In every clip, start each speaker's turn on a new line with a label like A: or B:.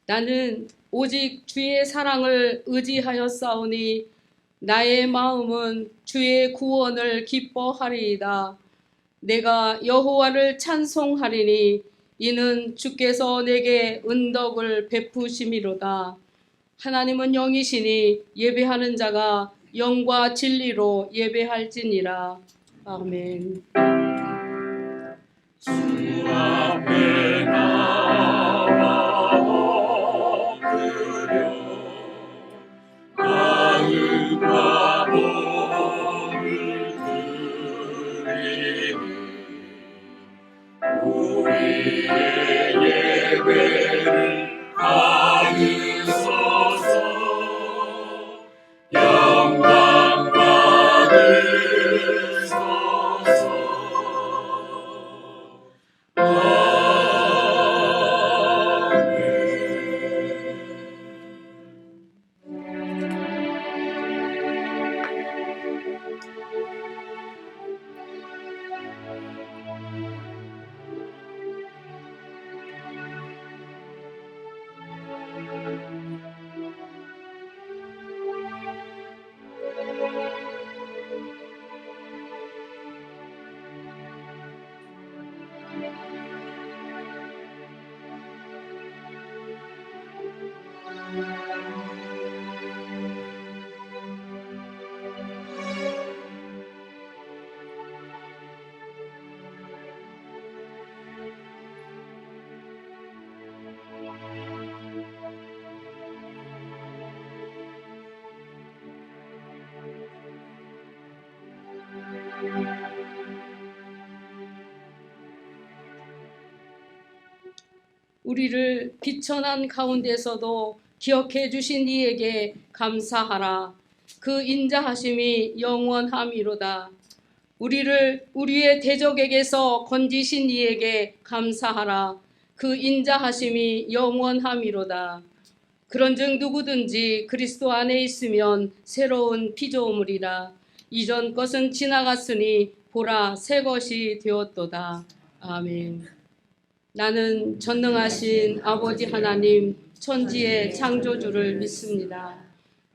A: 나는 오직 주의 사랑을 의지하였사오니 나의 마음은 주의 구원을 기뻐하리이다. 내가 여호와를 찬송하리니 이는 주께서 내게 은덕을 베푸심이로다. 하나님은 영이시니 예배하는 자가 영과 진리로 예배할지니라. 아멘.
B: 주 앞에 나와 엎드려 마음과 몸을 드리니 우리의 예배를 받으소서. 영광 받으소서.
A: 우리를 비천한 가운데서도 기억해 주신 이에게 감사하라. 그 인자하심이 영원함이로다. 우리를 우리의 대적에게서 건지신 이에게 감사하라. 그 인자하심이 영원함이로다. 그런즉 누구든지 그리스도 안에 있으면 새로운 피조물이라. 이전 것은 지나갔으니 보라 새 것이 되었도다. 아멘. 나는 전능하신 아버지 하나님, 천지의 창조주를 믿습니다.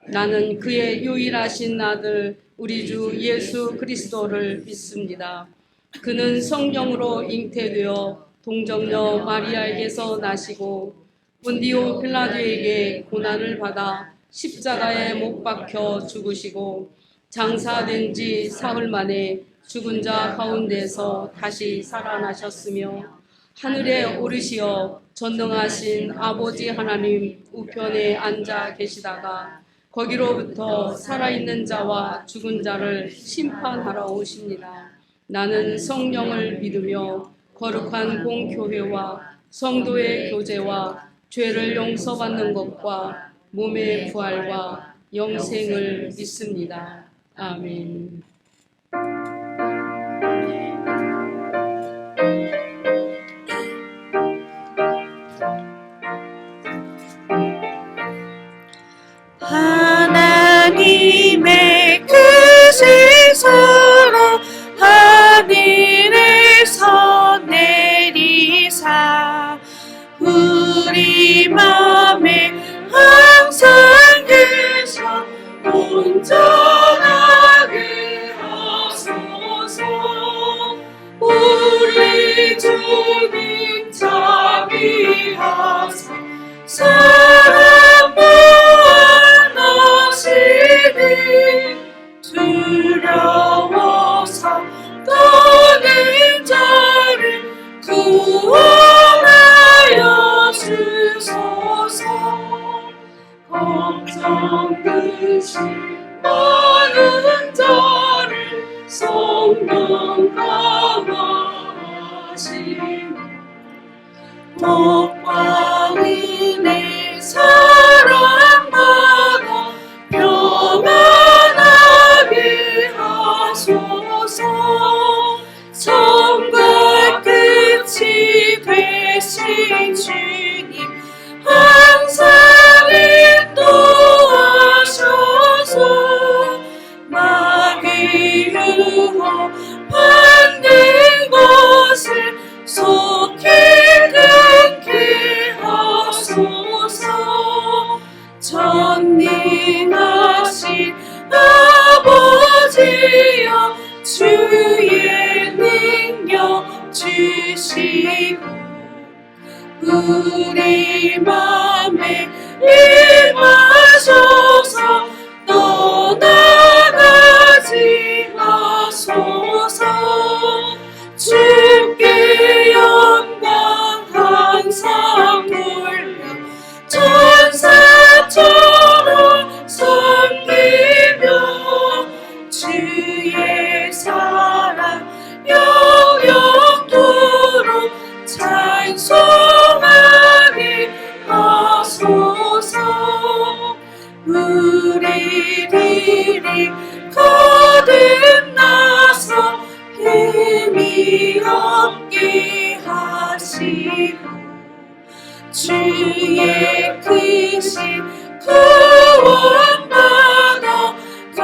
A: 나는 그의 유일하신 아들 우리 주 예수 그리스도를 믿습니다. 그는 성령으로 잉태되어 동정녀 마리아에게서 나시고 본디오 빌라도에게 고난을 받아 십자가에 못 박혀 죽으시고 장사된 지 사흘 만에 죽은 자 가운데서 다시 살아나셨으며 하늘에 오르시어 전능하신 아버지 하나님 우편에 앉아 계시다가 거기로부터 살아있는 자와 죽은 자를 심판하러 오십니다. 나는 성령을 믿으며 거룩한 공교회와 성도의 교제와 죄를 용서받는 것과 몸의 부활과 영생을 믿습니다. 아멘.
C: 하나님의 크신 사랑 하늘에서 내리사 우리 맘에 항상 계셔 온전하게 하소서. 우리 주님 자비하사 사랑 무한하시니 두려워서 떠는 자를 구원하여 주소서. 걱정 근심 많은 자를 성령 강화하시니 복과 은혜 사랑받아 평안하게 하소서. 처음과 끝이 되신 주님 항상 인도하셔서 마귀 유혹 받는 것을 속히 끊게 하소서. 전능하신 아버지여 주의 능력 주시고 우리 맘에 임하셔서 떠나가지 마소서. 주께 영광 항상 돌려 천사처럼 섬기며 주의 사랑 영영토록 찬송하게 하소서. 우리들이 거듭나서 힘이 없게 하시고 주의 크신 구원받아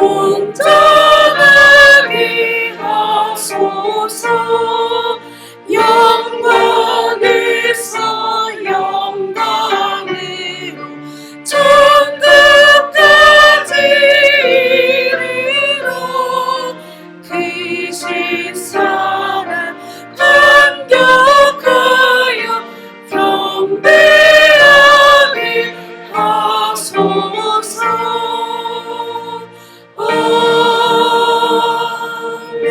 C: 온전하게 하소서. 영광에서 영광으로 천국까지 이르러 크신 사랑 감격하여 경배하게 하소서. 아멘.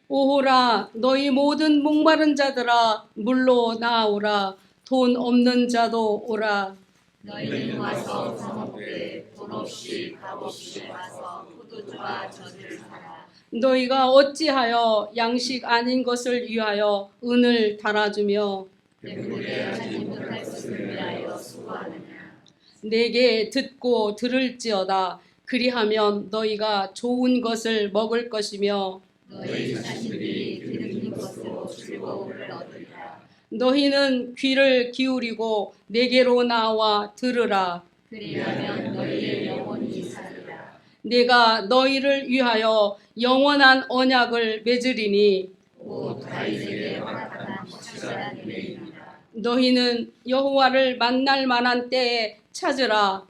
A: 오호라 너희 모든 목마른 자들아 물로 나오라. 돈 없는 자도 오라.
D: 너희는 와서 사먹되 돈 없이 값 없이 와서 포도주와 젖을 사라.
A: 너희가 어찌하여 양식 아닌 것을 위하여 은을 달아주며
D: 배부르게 하지 못할 것을 위하여 수고하느냐.
A: 내게 듣고 들을지어다. 그리하면 너희가 좋은 것을 먹을 것이며
D: 너희 자신들이 기름 것으로 즐거움을 얻으리라.
A: 너희는 귀를 기울이고 내게로 나와 들으라.
D: 그리하면 너희의 영혼이 살리라.
A: 내가 너희를 위하여 영원한 언약을 맺으리니
D: 오 다윗에게 허락한 확실한 유예이니
A: 너희는 여호와를 만날 만한 때에 찾으라.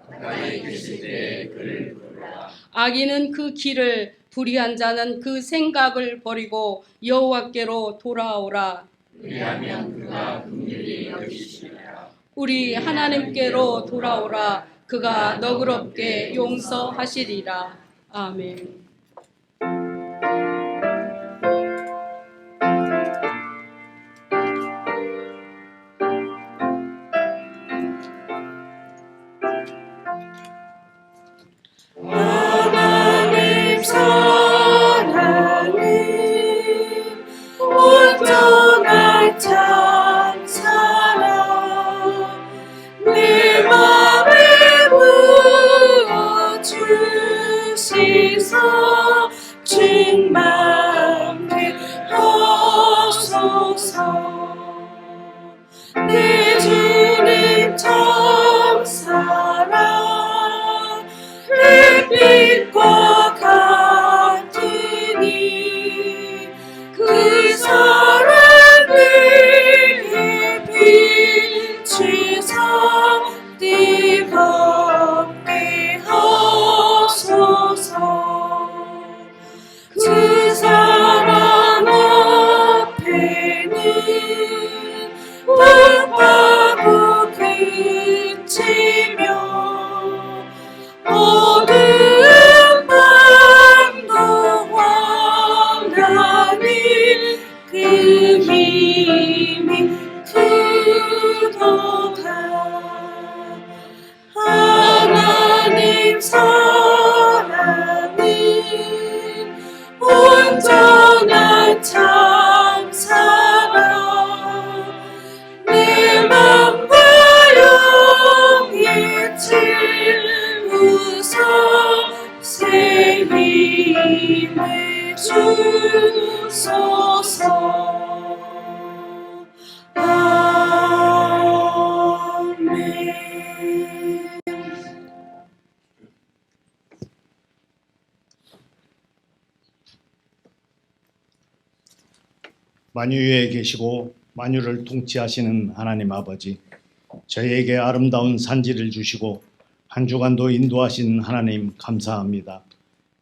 D: 가까이 계실 때 그를 부르라.
A: 악인은 그 길을, 불의한 자는 그 생각을 버리고 여호와께로 돌아오라.
D: 왜냐하면 그가 긍휼히 여기시리라.
A: 우리 하나님께로 돌아오라. 그가 너그럽게 용서하시리라. 아멘.
C: 하나님 사랑은 온전한 참 사랑 내 맘에 부어주시소 충만케 하소서 내 주님 참 사랑 햇빛과 같으니 그 사랑을 비추사 뜨겁게 하소서 그 사랑 앞에는 뜻하고 그치며 어두운 밤도 환하니 그 힘이 크도다 하나님 사랑은 온전한 참 사랑 내 맘과 영이 채우소 새 힘을 주소서 아멘.
E: 만유에 계시고 만유를 통치하시는 하나님 아버지, 저희에게 아름다운 산지를 주시고 한 주간도 인도하신 하나님 감사합니다.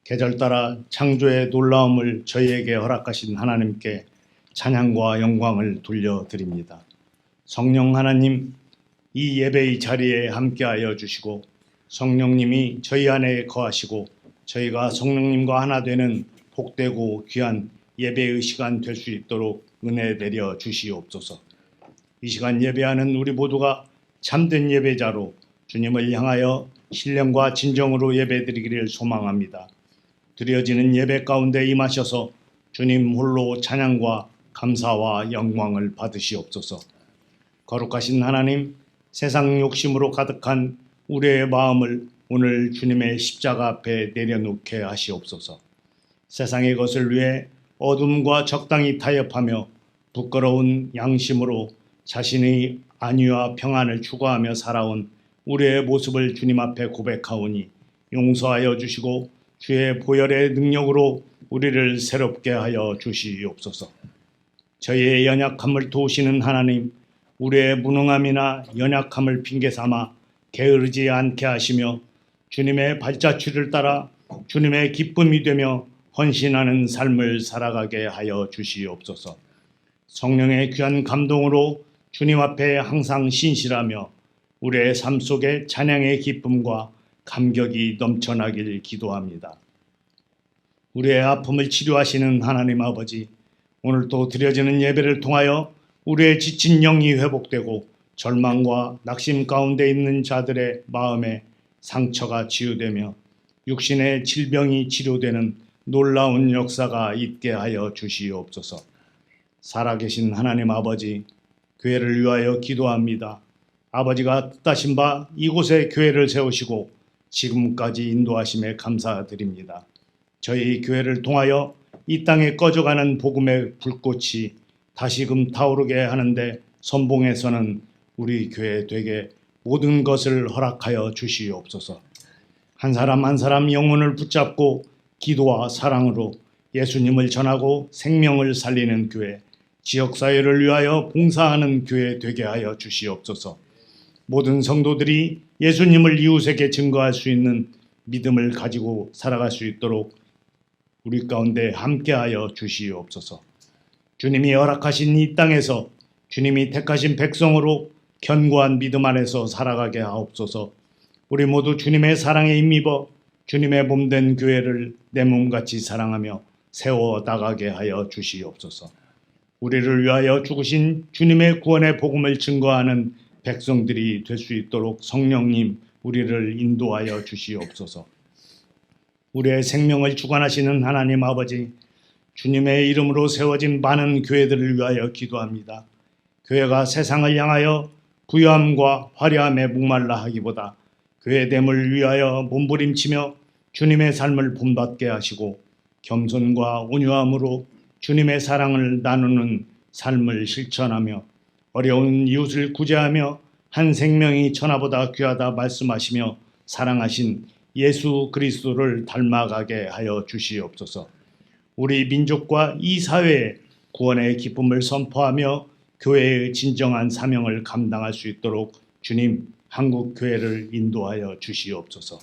E: 계절 따라 창조의 놀라움을 저희에게 허락하신 하나님께 찬양과 영광을 돌려드립니다. 성령 하나님, 이 예배의 자리에 함께하여 주시고 성령님이 저희 안에 거하시고 저희가 성령님과 하나 되는 복되고 귀한 예배의 시간 될 수 있도록 은혜 내려 주시옵소서. 이 시간 예배하는 우리 모두가 참된 예배자로 주님을 향하여 신령과 진정으로 예배드리기를 소망합니다. 드려지는 예배 가운데 임하셔서 주님 홀로 찬양과 감사와 영광을 받으시옵소서. 거룩하신 하나님, 세상 욕심으로 가득한 우리의 마음을 오늘 주님의 십자가 앞에 내려놓게 하시옵소서. 세상의 것을 위해 어둠과 적당히 타협하며 부끄러운 양심으로 자신의 안위와 평안을 추구하며 살아온 우리의 모습을 주님 앞에 고백하오니 용서하여 주시고 주의 보혈의 능력으로 우리를 새롭게 하여 주시옵소서. 저희의 연약함을 도우시는 하나님, 우리의 무능함이나 연약함을 핑계삼아 게으르지 않게 하시며 주님의 발자취를 따라 주님의 기쁨이 되며 헌신하는 삶을 살아가게 하여 주시옵소서. 성령의 귀한 감동으로 주님 앞에 항상 신실하며 우리의 삶 속에 찬양의 기쁨과 감격이 넘쳐나길 기도합니다. 우리의 아픔을 치료하시는 하나님 아버지, 오늘도 드려지는 예배를 통하여 우리의 지친 영이 회복되고 절망과 낙심 가운데 있는 자들의 마음에 상처가 치유되며 육신의 질병이 치료되는 놀라운 역사가 있게 하여 주시옵소서. 살아계신 하나님 아버지, 교회를 위하여 기도합니다. 아버지가 뜻하신 바 이곳에 교회를 세우시고 지금까지 인도하심에 감사드립니다. 저희 교회를 통하여 이 땅에 꺼져가는 복음의 불꽃이 다시금 타오르게 하는데 선봉에서는 우리 교회 되게 모든 것을 허락하여 주시옵소서. 한 사람 한 사람 영혼을 붙잡고 기도와 사랑으로 예수님을 전하고 생명을 살리는 교회, 지역사회를 위하여 봉사하는 교회 되게 하여 주시옵소서. 모든 성도들이 예수님을 이웃에게 증거할 수 있는 믿음을 가지고 살아갈 수 있도록 우리 가운데 함께하여 주시옵소서. 주님이 허락하신 이 땅에서 주님이 택하신 백성으로 견고한 믿음 안에서 살아가게 하옵소서. 우리 모두 주님의 사랑에 힘입어 주님의 몸된 교회를 내 몸같이 사랑하며 세워 나가게 하여 주시옵소서. 우리를 위하여 죽으신 주님의 구원의 복음을 증거하는 백성들이 될 수 있도록 성령님 우리를 인도하여 주시옵소서. 우리의 생명을 주관하시는 하나님 아버지, 주님의 이름으로 세워진 많은 교회들을 위하여 기도합니다. 교회가 세상을 향하여 부유함과 화려함에 목말라 하기보다 교회됨을 위하여 몸부림치며 주님의 삶을 본받게 하시고 겸손과 온유함으로 주님의 사랑을 나누는 삶을 실천하며 어려운 이웃을 구제하며 한 생명이 천하보다 귀하다 말씀하시며 사랑하신 예수 그리스도를 닮아가게 하여 주시옵소서. 우리 민족과 이 사회에 구원의 기쁨을 선포하며 교회의 진정한 사명을 감당할 수 있도록 주님 한국 교회를 인도하여 주시옵소서.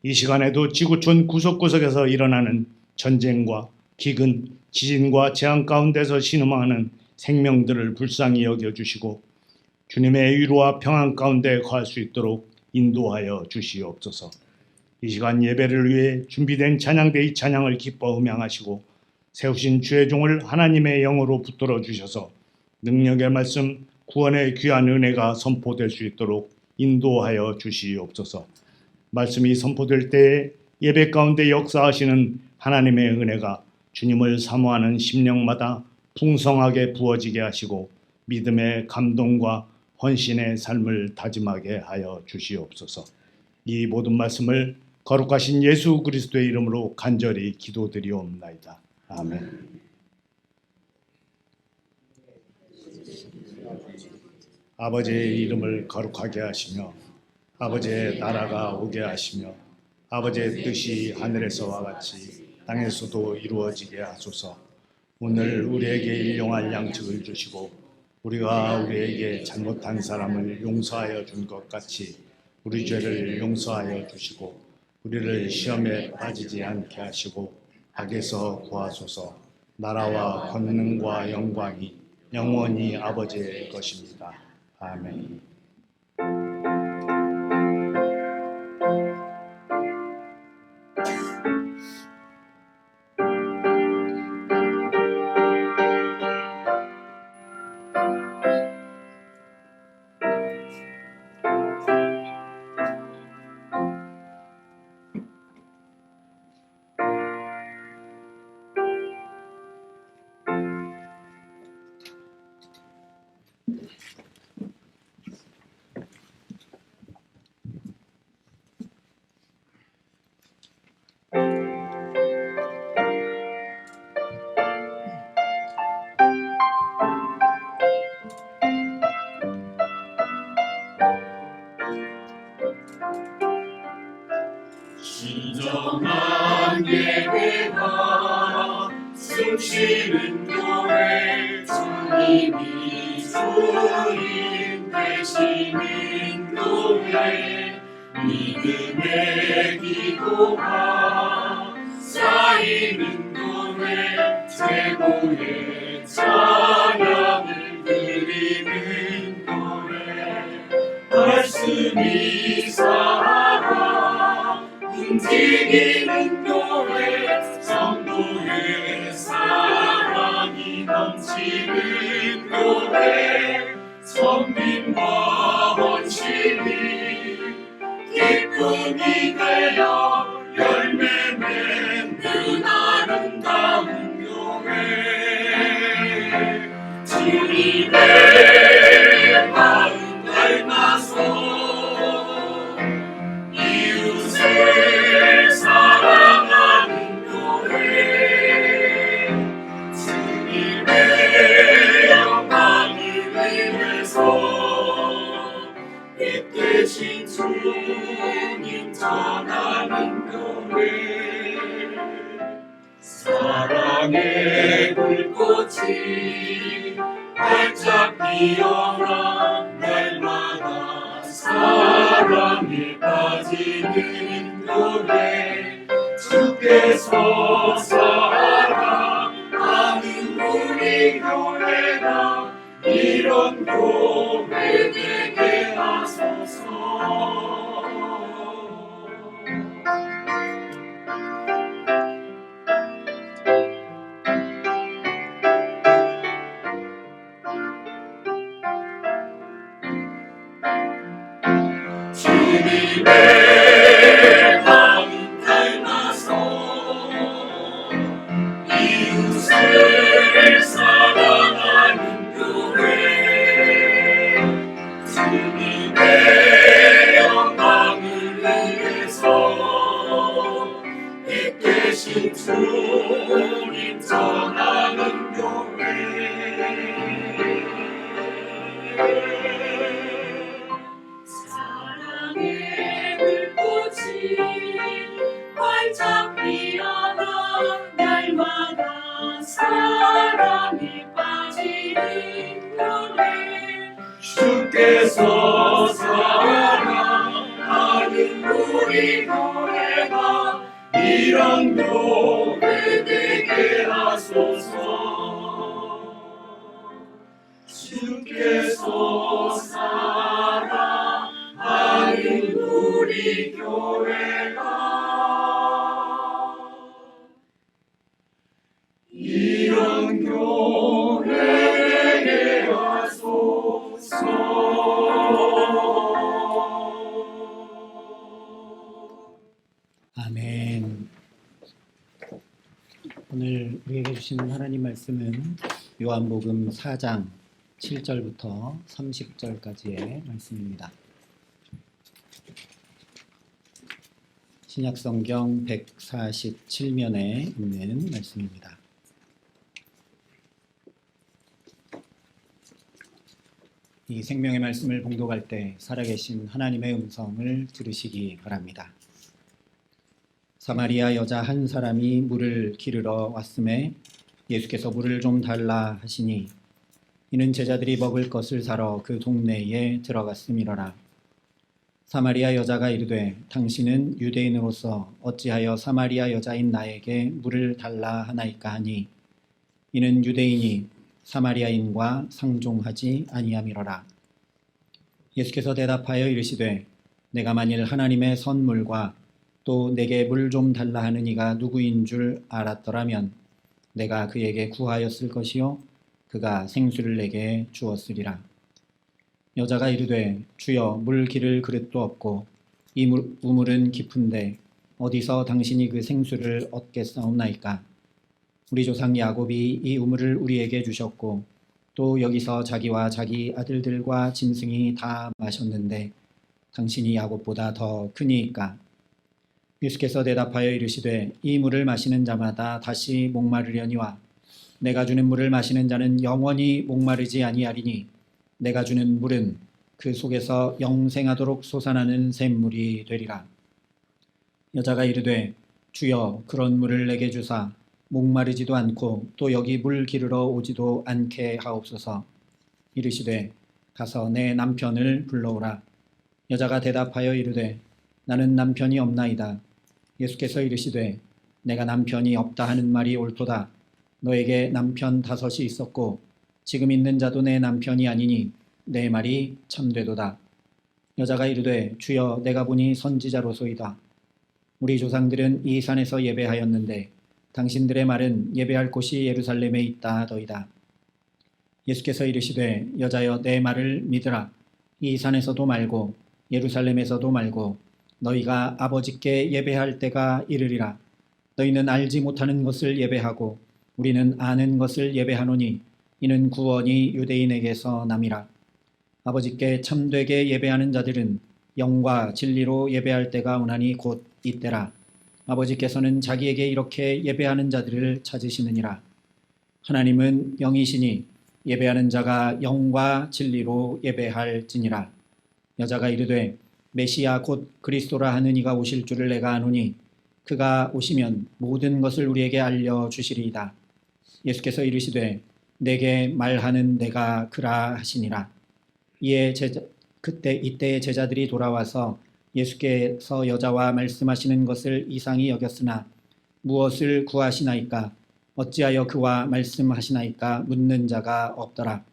E: 이 시간에도 지구촌 구석구석에서 일어나는 전쟁과 기근, 지진과 재앙 가운데서 신음하는 생명들을 불쌍히 여겨주시고 주님의 위로와 평안 가운데 거할 수 있도록 인도하여 주시옵소서. 이 시간 예배를 위해 준비된 찬양대의 찬양을 기뻐 음향하시고 세우신 주의 종을 하나님의 영으로 붙들어 주셔서 능력의 말씀, 구원의 귀한 은혜가 선포될 수 있도록 인도하여 주시옵소서. 말씀이 선포될 때에 예배 가운데 역사하시는 하나님의 은혜가 주님을 사모하는 심령마다 풍성하게 부어지게 하시고 믿음의 감동과 헌신의 삶을 다짐하게 하여 주시옵소서. 이 모든 말씀을 거룩하신 예수 그리스도의 이름으로 간절히 기도드리옵나이다. 아멘. 아버지의 이름을 거룩하게 하시며 아버지의 나라가 오게 하시며 아버지의 뜻이 하늘에서와 같이 땅에서도 이루어지게 하소서. 오늘 우리에게 일용할 양식을 주시고 우리가 우리에게 잘못한 사람을 용서하여 준 것 같이 우리 죄를 용서하여 주시고 우리를 시험에 빠지지 않게 하시고 악에서 구하소서. 나라와 권능과 영광이 영원히 아버지의 것입니다. 아멘.
B: 진정한 예배가 숨쉬는 교회 주님이 주인 되시는 교회 믿음의 기도가 쌓이는 교회 최고의 찬양을 드리는 교회 말씀이 살아 움직이는 교회 성도의 사랑이 넘치는 교회 섬김과 헌신이 기쁨이 되어 열매 맺는 아름다운 교회 주님의 마음 닮아서 이웃을 사랑하는 교회 주님의 영광을 위해서 빛 대신 주님 전하는 교회 사랑의 불꽃이 활짝 피어나 날마다 사랑에 빠지는 교회 주께서 사랑하는 우리 교회가 이런 교회 되게 하소서. 주님의 마음 닮아서 이웃을 사랑하는 교회 주님의 영광을 위해서 빛 대신 주님 전하는 교회
C: 사랑의 불꽃이 활짝 피어나 날마다 사랑에 빠지는 교회
B: 주께서 사랑하는 우리 교회가 이런 교회 되게 하소서. 주께서 사랑하는 우리 교회가 이런 교회 되게 하소서.
F: 아멘. 오늘 우리에게 주시는 하나님 말씀은 요한복음 4장 7절부터 30절까지의 말씀입니다. 신약성경 147면에 있는 말씀입니다. 이 생명의 말씀을 봉독할 때 살아계신 하나님의 음성을 들으시기 바랍니다. 사마리아 여자 한 사람이 물을 기르러 왔음에 예수께서 물을 좀 달라 하시니 이는 제자들이 먹을 것을 사러 그 동네에 들어갔음이러라. 사마리아 여자가 이르되 당신은 유대인으로서 어찌하여 사마리아 여자인 나에게 물을 달라 하나이까 하니 이는 유대인이 사마리아인과 상종하지 아니함이러라. 예수께서 대답하여 이르시되 내가 만일 하나님의 선물과 또 내게 물 좀 달라 하는 이가 누구인 줄 알았더라면 내가 그에게 구하였을 것이요 그가 생수를 내게 주었으리라. 여자가 이르되 주여 물 기를 그릇도 없고 이 우물은 깊은데 어디서 당신이 그 생수를 얻겠사옵나이까. 우리 조상 야곱이 이 우물을 우리에게 주셨고 또 여기서 자기와 자기 아들들과 짐승이 다 마셨는데 당신이 야곱보다 더 크니이까. 예수께서 대답하여 이르시되 이 물을 마시는 자마다 다시 목마르려니와 내가 주는 물을 마시는 자는 영원히 목마르지 아니하리니 내가 주는 물은 그 속에서 영생하도록 솟아나는 샘물이 되리라. 여자가 이르되 주여 그런 물을 내게 주사 목마르지도 않고 또 여기 물 기르러 오지도 않게 하옵소서. 이르시되 가서 내 남편을 불러오라. 여자가 대답하여 이르되 나는 남편이 없나이다. 예수께서 이르시되 내가 남편이 없다 하는 말이 옳도다. 너에게 남편 5이 있었고 지금 있는 자도 내 남편이 아니니 내 말이 참되도다. 여자가 이르되 주여 내가 보니 선지자로소이다. 우리 조상들은 이 산에서 예배하였는데 당신들의 말은 예배할 곳이 예루살렘에 있다 하더이다. 예수께서 이르시되 여자여 내 말을 믿으라. 이 산에서도 말고 예루살렘에서도 말고 너희가 아버지께 예배할 때가 이르리라. 너희는 알지 못하는 것을 예배하고 우리는 아는 것을 예배하노니 이는 구원이 유대인에게서 남이라. 아버지께 참되게 예배하는 자들은 영과 진리로 예배할 때가 오나니 곧 이때라. 아버지께서는 자기에게 이렇게 예배하는 자들을 찾으시느니라. 하나님은 영이시니 예배하는 자가 영과 진리로 예배할지니라. 여자가 이르되 메시아 곧 그리스도라 하는 이가 오실 줄을 내가 아노니 그가 오시면 모든 것을 우리에게 알려주시리이다. 예수께서 이르시되 내게 말하는 내가 그라 하시니라. 이때의 제자들이 돌아와서 예수께서 여자와 말씀하시는 것을 이상히 여겼으나 무엇을 구하시나이까? 어찌하여 그와 말씀하시나이까? 묻는 자가 없더라.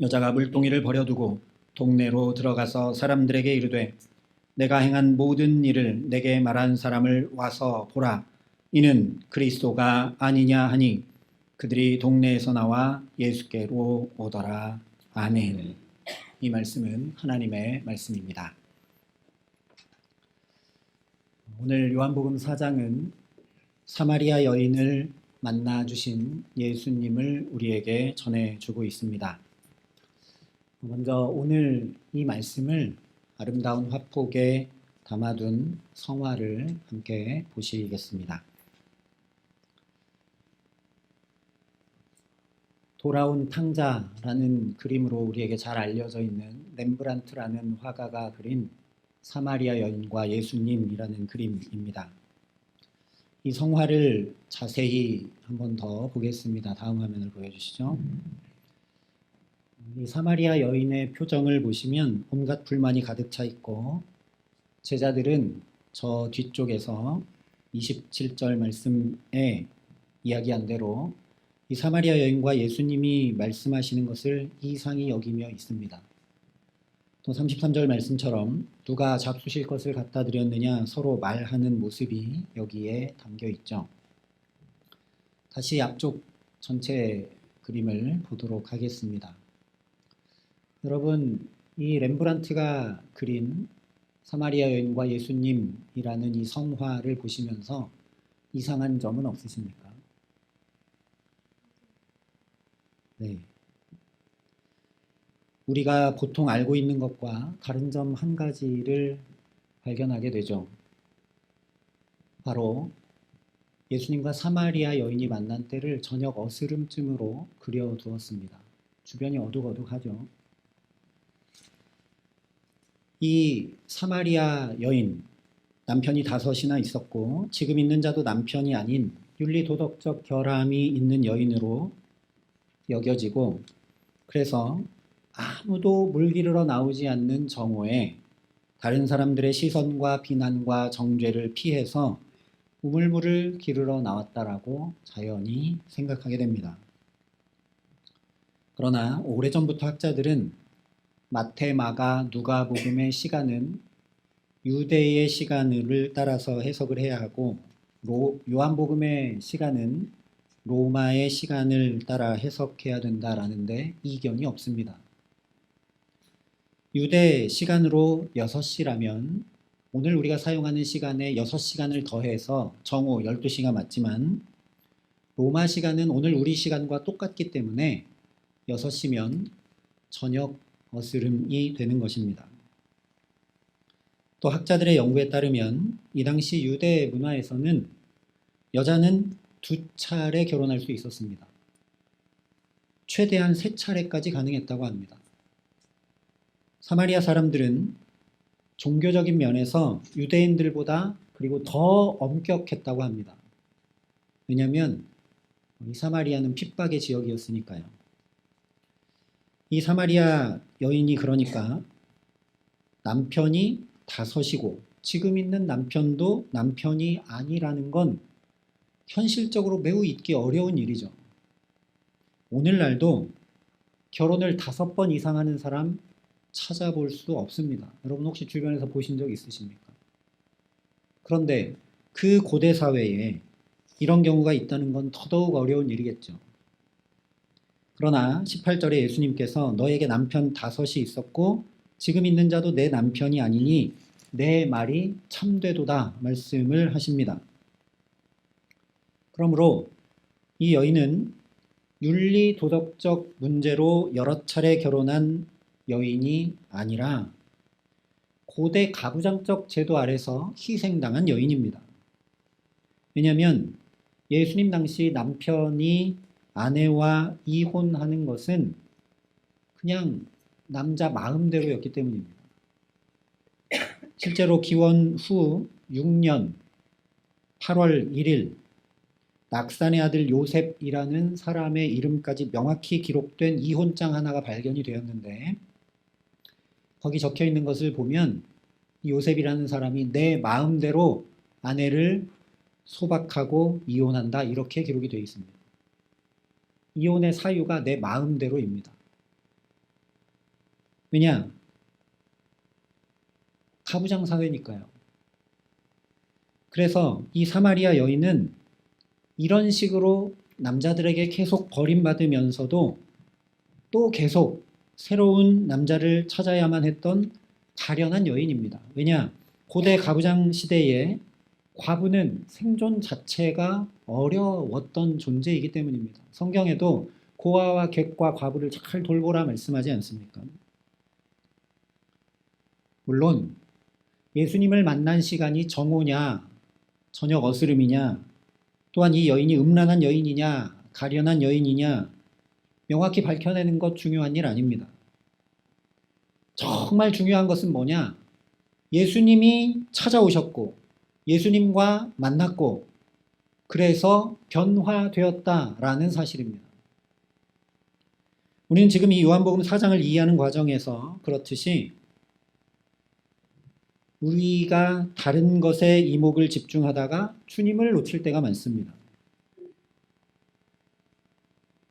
F: 여자가 물동이를 버려두고 동네로 들어가서 사람들에게 이르되 내가 행한 모든 일을 내게 말한 사람을 와서 보라. 이는 그리스도가 아니냐 하니 그들이 동네에서 나와 예수께로 오더라. 아멘. 이 말씀은 하나님의 말씀입니다. 오늘 요한복음 4장은 사마리아 여인을 만나 주신 예수님을 우리에게 전해주고 있습니다. 먼저 오늘 이 말씀을 아름다운 화폭에 담아둔 성화를 함께 보시겠습니다. 돌아온 탕자라는 그림으로 우리에게 잘 알려져 있는 렘브란트라는 화가가 그린 사마리아 여인과 예수님이라는 그림입니다. 이 성화를 자세히 한 번 더 보겠습니다. 다음 화면을 보여주시죠. 이 사마리아 여인의 표정을 보시면 온갖 불만이 가득 차 있고, 제자들은 저 뒤쪽에서 27절 말씀에 이야기한 대로 이 사마리아 여인과 예수님이 말씀하시는 것을 이상히 여기며 있습니다. 또 33절 말씀처럼 누가 잡수실 것을 갖다 드렸느냐 서로 말하는 모습이 여기에 담겨 있죠. 다시 앞쪽 전체 그림을 보도록 하겠습니다. 여러분, 이 렘브란트가 그린 사마리아 여인과 예수님이라는 이 성화를 보시면서 이상한 점은 없으십니까? 네. 우리가 보통 알고 있는 것과 다른 점 한 가지를 발견하게 되죠. 바로 예수님과 사마리아 여인이 만난 때를 저녁 어스름쯤으로 그려두었습니다. 주변이 어둑어둑하죠. 이 사마리아 여인, 남편이 5이나 있었고 지금 있는 자도 남편이 아닌 윤리도덕적 결함이 있는 여인으로 여겨지고, 그래서 아무도 물 기르러 나오지 않는 정오에 다른 사람들의 시선과 비난과 정죄를 피해서 우물물을 기르러 나왔다라고 자연히 생각하게 됩니다. 그러나 오래전부터 학자들은 마태, 마가, 누가복음의 시간은 유대의 시간을 따라서 해석을 해야 하고, 요한복음의 시간은 로마의 시간을 따라 해석해야 된다라는 데 이견이 없습니다. 유대 시간으로 6시라면 오늘 우리가 사용하는 시간에 6시간을 더해서 정오 12시가 맞지만, 로마 시간은 오늘 우리 시간과 똑같기 때문에 6시면 저녁 어스름이 되는 것입니다. 또 학자들의 연구에 따르면 이 당시 유대 문화에서는 여자는 2차례 결혼할 수 있었습니다. 최대한 3차례까지 가능했다고 합니다. 사마리아 사람들은 종교적인 면에서 유대인들보다 그리고 더 엄격했다고 합니다. 왜냐하면 이 사마리아는 핍박의 지역이었으니까요. 이 사마리아 여인이 그러니까 남편이 5이고 지금 있는 남편도 남편이 아니라는 건 현실적으로 매우 있기 어려운 일이죠. 오늘날도 결혼을 5번 이상 하는 사람 찾아볼 수 없습니다. 여러분 혹시 주변에서 보신 적 있으십니까? 그런데 그 고대 사회에 이런 경우가 있다는 건 더더욱 어려운 일이겠죠. 그러나 18절에 예수님께서 너에게 남편 5이 있었고 지금 있는 자도 내 남편이 아니니 내 말이 참되도다 말씀을 하십니다. 그러므로 이 여인은 윤리 도덕적 문제로 여러 차례 결혼한 여인이 아니라 고대 가부장적 제도 아래서 희생당한 여인입니다. 왜냐하면 예수님 당시 남편이 아내와 이혼하는 것은 그냥 남자 마음대로였기 때문입니다. 실제로 기원 후 6년 8월 1일 낙산의 아들 요셉이라는 사람의 이름까지 명확히 기록된 이혼장 하나가 발견이 되었는데, 거기 적혀 있는 것을 보면 요셉이라는 사람이 내 마음대로 아내를 소박하고 이혼한다, 이렇게 기록이 되어 있습니다. 이혼의 사유가 내 마음대로입니다. 왜냐? 가부장 사회니까요. 그래서 이 사마리아 여인은 이런 식으로 남자들에게 계속 버림받으면서도 또 계속 새로운 남자를 찾아야만 했던 가련한 여인입니다. 왜냐? 고대 가부장 시대에 과부는 생존 자체가 어려웠던 존재이기 때문입니다. 성경에도 고아와 객과 과부를 잘 돌보라 말씀하지 않습니까? 물론 예수님을 만난 시간이 정오냐, 저녁 어스름이냐, 또한 이 여인이 음란한 여인이냐, 가련한 여인이냐, 명확히 밝혀내는 것 중요한 일 아닙니다. 정말 중요한 것은 뭐냐? 예수님이 찾아오셨고 예수님과 만났고 그래서 변화되었다라는 사실입니다. 우리는 지금 이 요한복음 4장을 이해하는 과정에서 그렇듯이 우리가 다른 것에 이목을 집중하다가 주님을 놓칠 때가 많습니다.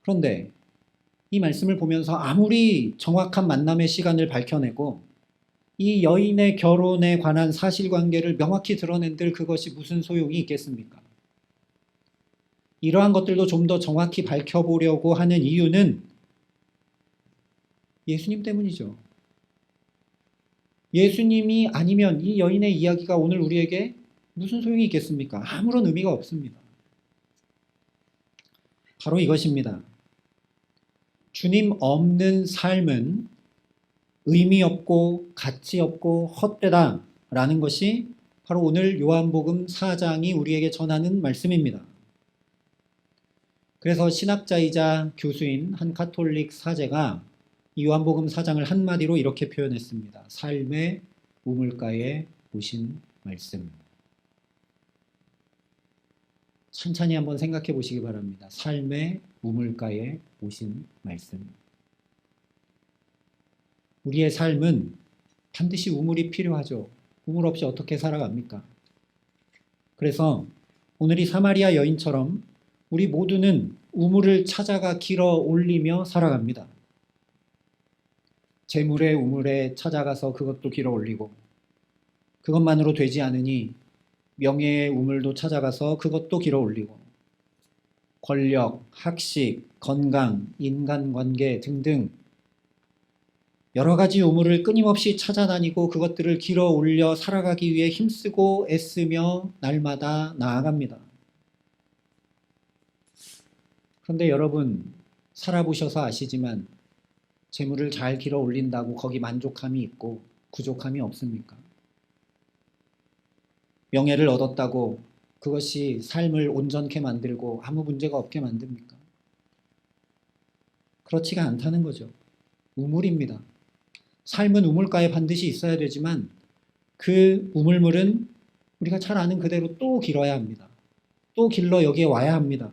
F: 그런데 이 말씀을 보면서 아무리 정확한 만남의 시간을 밝혀내고 이 여인의 결혼에 관한 사실관계를 명확히 드러낸들 그것이 무슨 소용이 있겠습니까? 이러한 것들도 좀 더 정확히 밝혀보려고 하는 이유는 예수님 때문이죠. 예수님이 아니면 이 여인의 이야기가 오늘 우리에게 무슨 소용이 있겠습니까? 아무런 의미가 없습니다. 바로 이것입니다. 주님 없는 삶은 의미 없고 가치 없고 헛되다 라는 것이 바로 오늘 요한복음 4장이 우리에게 전하는 말씀입니다. 그래서 신학자이자 교수인 한 가톨릭 사제가 이 요한복음 4장을 한마디로 이렇게 표현했습니다. 삶의 우물가에 오신 말씀. 천천히 한번 생각해 보시기 바랍니다. 삶의 우물가에 오신 말씀. 우리의 삶은 반드시 우물이 필요하죠. 우물 없이 어떻게 살아갑니까? 그래서 오늘 이 사마리아 여인처럼 우리 모두는 우물을 찾아가 길어 올리며 살아갑니다. 재물의 우물에 찾아가서 그것도 길어 올리고, 그것만으로 되지 않으니 명예의 우물도 찾아가서 그것도 길어 올리고, 권력, 학식, 건강, 인간관계 등등 여러 가지 우물을 끊임없이 찾아다니고 그것들을 길어 올려 살아가기 위해 힘쓰고 애쓰며 날마다 나아갑니다. 그런데 여러분, 살아보셔서 아시지만 재물을 잘 길어 올린다고 거기 만족함이 있고 부족함이 없습니까? 명예를 얻었다고 그것이 삶을 온전케 만들고 아무 문제가 없게 만듭니까? 그렇지가 않다는 거죠. 우물입니다. 삶은 우물가에 반드시 있어야 되지만 그 우물물은 우리가 잘 아는 그대로 또 길어야 합니다. 또 길러 여기에 와야 합니다.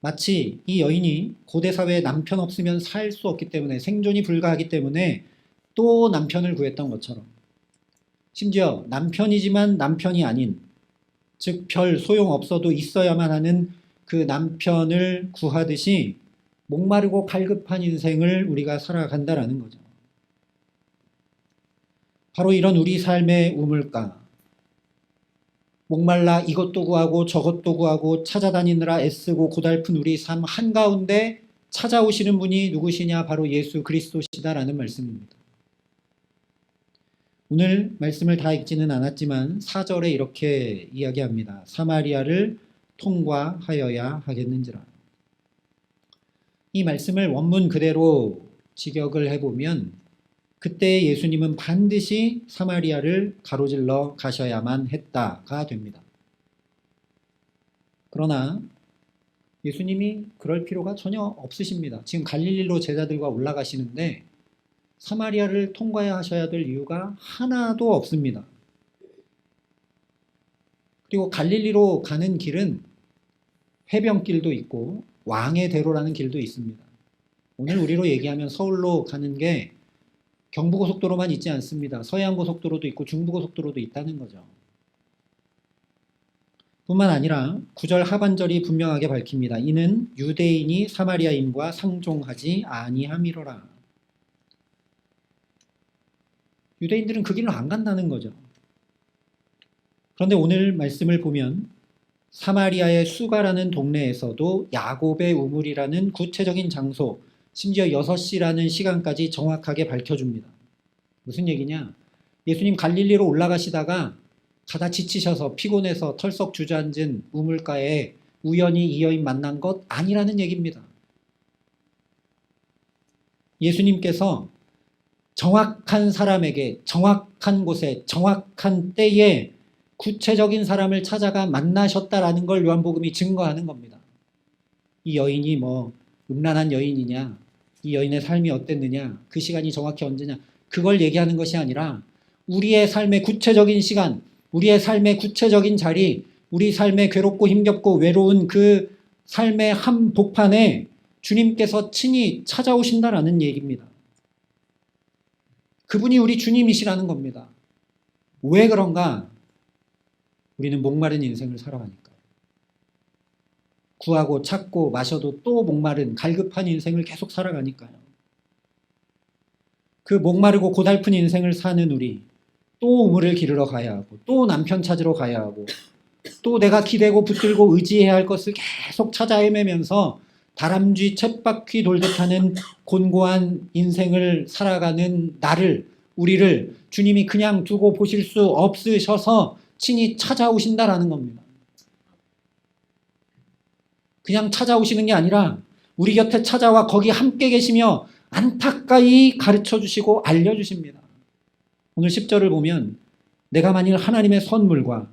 F: 마치 이 여인이 고대 사회에 남편 없으면 살 수 없기 때문에, 생존이 불가하기 때문에 또 남편을 구했던 것처럼, 심지어 남편이지만 남편이 아닌, 즉 별 소용없어도 있어야만 하는 그 남편을 구하듯이 목마르고 갈급한 인생을 우리가 살아간다라는 거죠. 바로 이런 우리 삶의 우물가, 목말라 이것도 구하고 저것도 구하고 찾아다니느라 애쓰고 고달픈 우리 삶 한가운데 찾아오시는 분이 누구시냐? 바로 예수 그리스도시다라는 말씀입니다. 오늘 말씀을 다 읽지는 않았지만 4절에 이렇게 이야기합니다. 사마리아를 통과하여야 하겠는지라. 이 말씀을 원문 그대로 직역을 해보면 그때 예수님은 반드시 사마리아를 가로질러 가셔야만 했다가 됩니다. 그러나 예수님이 그럴 필요가 전혀 없으십니다. 지금 갈릴리로 제자들과 올라가시는데 사마리아를 통과해야 하셔야 될 이유가 하나도 없습니다. 그리고 갈릴리로 가는 길은 해변길도 있고 왕의 대로라는 길도 있습니다. 오늘 우리로 얘기하면 서울로 가는 게 경부고속도로만 있지 않습니다. 서해안고속도로도 있고 중부고속도로도 있다는 거죠. 뿐만 아니라 9절 하반절이 분명하게 밝힙니다. 이는 유대인이 사마리아인과 상종하지 아니함이로라. 유대인들은 그 길로 안 간다는 거죠. 그런데 오늘 말씀을 보면 사마리아의 수가라는 동네에서도 야곱의 우물이라는 구체적인 장소, 심지어 6시라는 시간까지 정확하게 밝혀줍니다. 무슨 얘기냐? 예수님 갈릴리로 올라가시다가 가다 지치셔서 피곤해서 털썩 주저앉은 우물가에 우연히 이 여인 만난 것 아니라는 얘기입니다. 예수님께서 정확한 사람에게 정확한 곳에 정확한 때에 구체적인 사람을 찾아가 만나셨다라는 걸 요한복음이 증거하는 겁니다. 이 여인이 뭐 음란한 여인이냐, 이 여인의 삶이 어땠느냐, 그 시간이 정확히 언제냐, 그걸 얘기하는 것이 아니라 우리의 삶의 구체적인 시간, 우리의 삶의 구체적인 자리, 우리 삶의 괴롭고 힘겹고 외로운 그 삶의 한복판에 주님께서 친히 찾아오신다라는 얘기입니다. 그분이 우리 주님이시라는 겁니다. 왜 그런가? 우리는 목마른 인생을 살아가니까요. 구하고 찾고 마셔도 또 목마른 갈급한 인생을 계속 살아가니까요. 그 목마르고 고달픈 인생을 사는 우리, 또 우물을 기르러 가야 하고 또 남편 찾으러 가야 하고 또 내가 기대고 붙들고 의지해야 할 것을 계속 찾아 헤매면서 다람쥐 쳇바퀴 돌듯 하는 곤고한 인생을 살아가는 나를, 우리를 주님이 그냥 두고 보실 수 없으셔서 친히 찾아오신다라는 겁니다. 그냥 찾아오시는 게 아니라 우리 곁에 찾아와 거기 함께 계시며 안타까이 가르쳐 주시고 알려주십니다. 오늘 10절을 보면 내가 만일 하나님의 선물과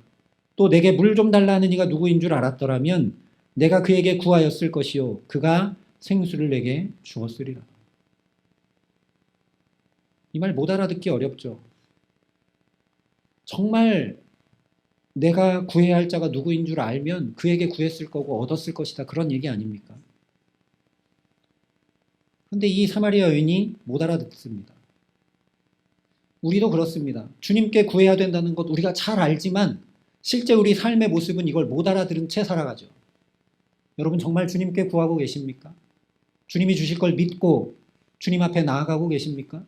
F: 또 내게 물 좀 달라는 이가 누구인 줄 알았더라면 내가 그에게 구하였을 것이요 그가 생수를 내게 주었으리라. 이 말 못 알아듣기 어렵죠. 정말 내가 구해야 할 자가 누구인 줄 알면 그에게 구했을 거고 얻었을 것이다, 그런 얘기 아닙니까? 그런데 이 사마리아 여인이 못 알아듣습니다. 우리도 그렇습니다. 주님께 구해야 된다는 것 우리가 잘 알지만 실제 우리 삶의 모습은 이걸 못 알아들은 채 살아가죠. 여러분 정말 주님께 구하고 계십니까? 주님이 주실 걸 믿고 주님 앞에 나아가고 계십니까?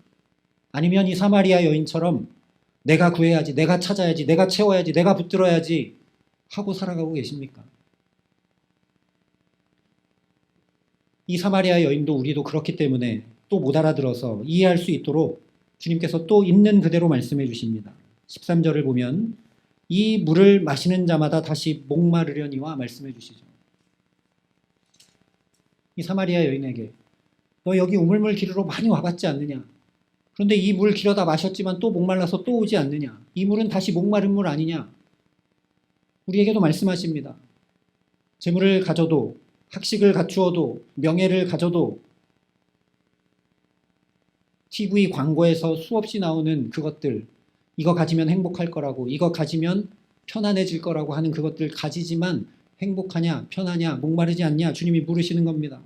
F: 아니면 이 사마리아 여인처럼 내가 구해야지, 내가 찾아야지, 내가 채워야지, 내가 붙들어야지 하고 살아가고 계십니까? 이 사마리아 여인도 우리도 그렇기 때문에 또 못 알아들어서 이해할 수 있도록 주님께서 또 있는 그대로 말씀해 주십니다. 13절을 보면 이 물을 마시는 자마다 다시 목마르려니와 말씀해 주시죠. 이 사마리아 여인에게 너 여기 우물물 기르러 많이 와봤지 않느냐? 그런데 이 물 기러다 마셨지만 또 목말라서 또 오지 않느냐? 이 물은 다시 목마른 물 아니냐? 우리에게도 말씀하십니다. 재물을 가져도, 학식을 갖추어도, 명예를 가져도 TV 광고에서 수없이 나오는 그것들, 이거 가지면 행복할 거라고, 이거 가지면 편안해질 거라고 하는 그것들 가지지만 행복하냐, 편하냐, 목마르지 않냐 주님이 물으시는 겁니다.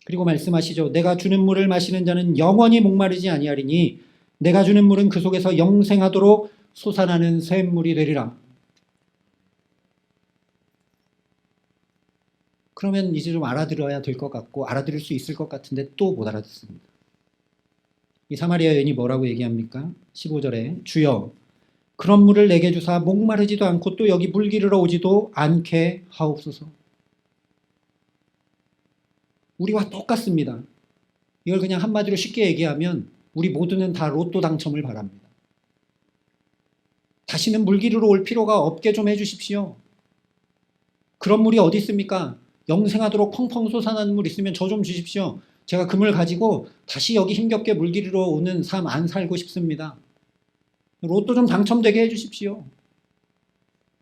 F: 그리고 말씀하시죠. 내가 주는 물을 마시는 자는 영원히 목마르지 아니하리니 내가 주는 물은 그 속에서 영생하도록 솟아나는 샘물이 되리라. 그러면 이제 좀 알아들어야 될 것 같고 알아들을 수 있을 것 같은데 또 못 알아듣습니다. 이 사마리아 여인이 뭐라고 얘기합니까? 15절에 주여 그런 물을 내게 주사 목마르지도 않고 또 여기 물 기르러 오지도 않게 하옵소서. 우리와 똑같습니다. 이걸 그냥 한마디로 쉽게 얘기하면 우리 모두는 다 로또 당첨을 바랍니다. 다시는 물 기르러 올 필요가 없게 좀 해주십시오. 그런 물이 어디 있습니까? 영생하도록 펑펑 솟아나는 물 있으면 저 좀 주십시오. 제가 그 물 가지고 다시 여기 힘겹게 물 기르러 오는 삶 안 살고 싶습니다. 로또 좀 당첨되게 해주십시오.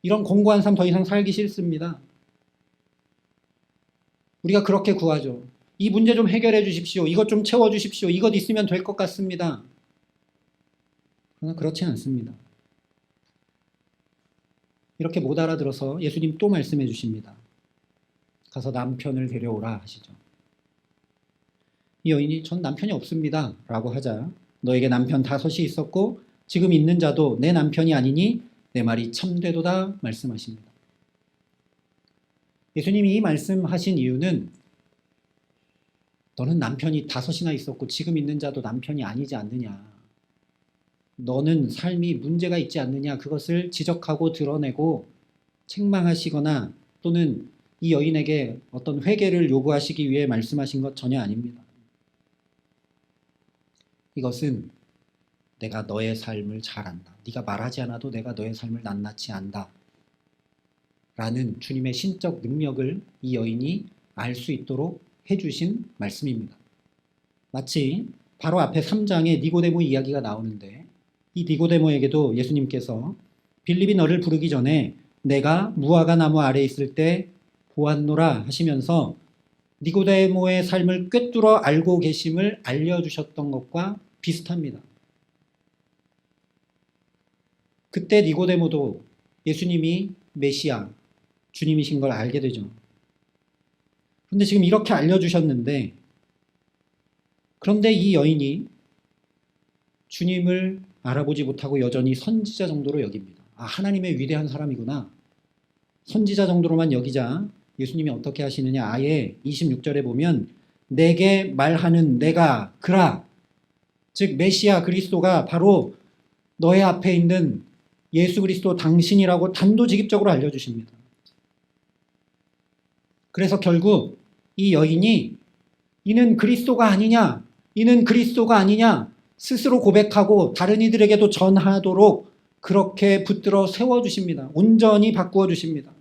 F: 이런 공고한 삶 더 이상 살기 싫습니다. 우리가 그렇게 구하죠. 이 문제 좀 해결해 주십시오. 이것 좀 채워 주십시오. 이것 있으면 될 것 같습니다. 그러나 그렇지 않습니다. 이렇게 못 알아들어서 예수님 또 말씀해 주십니다. 가서 남편을 데려오라 하시죠. 이 여인이 전 남편이 없습니다 라고 하자 너에게 남편 5이 있었고 지금 있는 자도 내 남편이 아니니 내 말이 참되도다 말씀하십니다. 예수님이 이 말씀하신 이유는 너는 남편이 5이나 있었고 지금 있는 자도 남편이 아니지 않느냐, 너는 삶이 문제가 있지 않느냐, 그것을 지적하고 드러내고 책망하시거나 또는 이 여인에게 어떤 회개를 요구하시기 위해 말씀하신 것 전혀 아닙니다. 이것은 내가 너의 삶을 잘 안다, 네가 말하지 않아도 내가 너의 삶을 낱낱이 안다 라는 주님의 신적 능력을 이 여인이 알 수 있도록 해주신 말씀입니다. 마치 바로 앞에 3장에 니고데모 이야기가 나오는데 이 니고데모에게도 예수님께서 빌립이 너를 부르기 전에 내가 무화과 나무 아래 있을 때 보았노라 하시면서 니고데모의 삶을 꿰뚫어 알고 계심을 알려주셨던 것과 비슷합니다. 그때 니고데모도 예수님이 메시아, 주님이신 걸 알게 되죠. 그런데 지금 이렇게 알려주셨는데, 그런데 이 여인이 주님을 알아보지 못하고 여전히 선지자 정도로 여깁니다. 아, 하나님의 위대한 사람이구나. 선지자 정도로만 여기자 예수님이 어떻게 하시느냐, 아예 26절에 보면 내게 말하는 내가 그라, 즉 메시아 그리스도가 바로 너의 앞에 있는 예수 그리스도 당신이라고 단도직입적으로 알려주십니다. 그래서 결국 이 여인이 이는 그리스도가 아니냐, 이는 그리스도가 아니냐 스스로 고백하고 다른 이들에게도 전하도록 그렇게 붙들어 세워주십니다. 온전히 바꾸어 주십니다.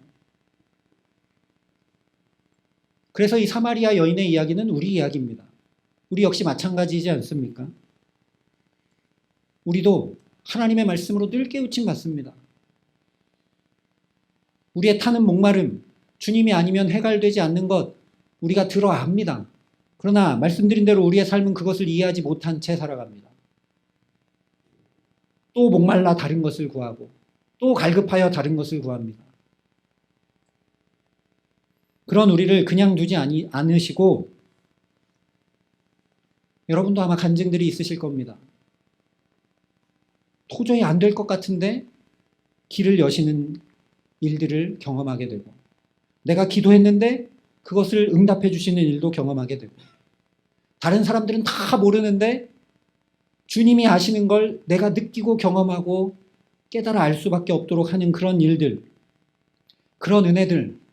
F: 그래서 이 사마리아 여인의 이야기는 우리 이야기입니다. 우리 역시 마찬가지이지 않습니까? 우리도 하나님의 말씀으로 늘 깨우침 받습니다. 우리의 타는 목마름, 주님이 아니면 해결되지 않는 것 우리가 들어 압니다. 그러나 말씀드린 대로 우리의 삶은 그것을 이해하지 못한 채 살아갑니다. 또 목말라 다른 것을 구하고 또 갈급하여 다른 것을 구합니다. 그런 우리를 그냥 두지 않으시고, 여러분도 아마 간증들이 있으실 겁니다. 도저히 안 될 것 같은데 길을 여시는 일들을 경험하게 되고, 내가 기도했는데 그것을 응답해 주시는 일도 경험하게 되고, 다른 사람들은 다 모르는데 주님이 아시는 걸 내가 느끼고 경험하고 깨달아 알 수밖에 없도록 하는 그런 일들, 그런 은혜들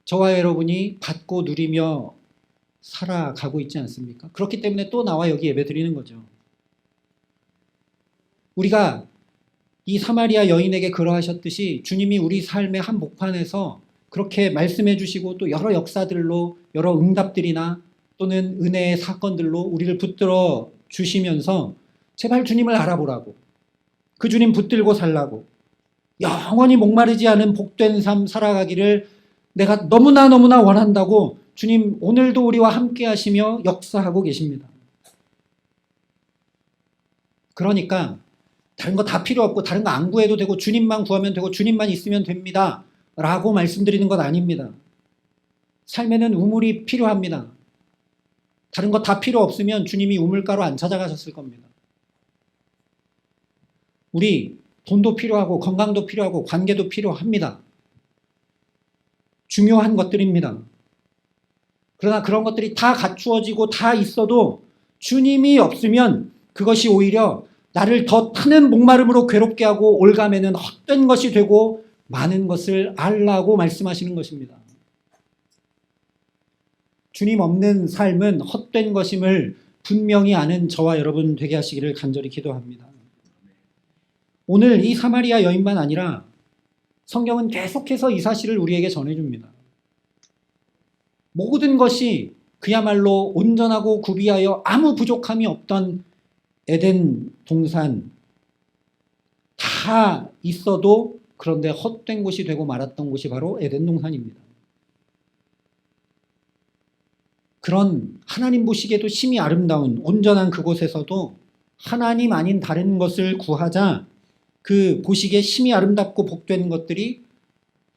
F: 저와 여러분이 받고 누리며 살아가고 있지 않습니까? 그렇기 때문에 또 나와 여기 예배 드리는 거죠. 우리가 이 사마리아 여인에게 그러하셨듯이 주님이 우리 삶의 한 목판에서 그렇게 말씀해 주시고 또 여러 역사들로, 여러 응답들이나 또는 은혜의 사건들로 우리를 붙들어 주시면서 제발 주님을 알아보라고, 그 주님 붙들고 살라고, 영원히 목마르지 않은 복된 삶 살아가기를 내가 너무나 원한다고 주님 오늘도 우리와 함께 하시며 역사하고 계십니다. 그러니까 다른 거 다 필요 없고 다른 거 안 구해도 되고 주님만 구하면 되고 주님만 있으면 됩니다 라고 말씀드리는 것 아닙니다. 삶에는 우물이 필요합니다. 다른 거 다 필요 없으면 주님이 우물가로 안 찾아가셨을 겁니다. 우리 돈도 필요하고 건강도 필요하고 관계도 필요합니다. 중요한 것들입니다. 그러나 그런 것들이 다 갖추어지고 다 있어도 주님이 없으면 그것이 오히려 나를 더 타는 목마름으로 괴롭게 하고 올가매는 헛된 것이 되고 많은 것을 알라고 말씀하시는 것입니다. 주님 없는 삶은 헛된 것임을 분명히 아는 저와 여러분 되게 하시기를 간절히 기도합니다. 오늘 이 사마리아 여인만 아니라 성경은 계속해서 이 사실을 우리에게 전해줍니다. 모든 것이 그야말로 온전하고 구비하여 아무 부족함이 없던 에덴 동산, 다 있어도 그런데 헛된 곳이 되고 말았던 곳이 바로 에덴 동산입니다. 그런 하나님 보시기에도 심히 아름다운 온전한 그곳에서도 하나님 아닌 다른 것을 구하자 그 보시기에 심히 아름답고 복된 것들이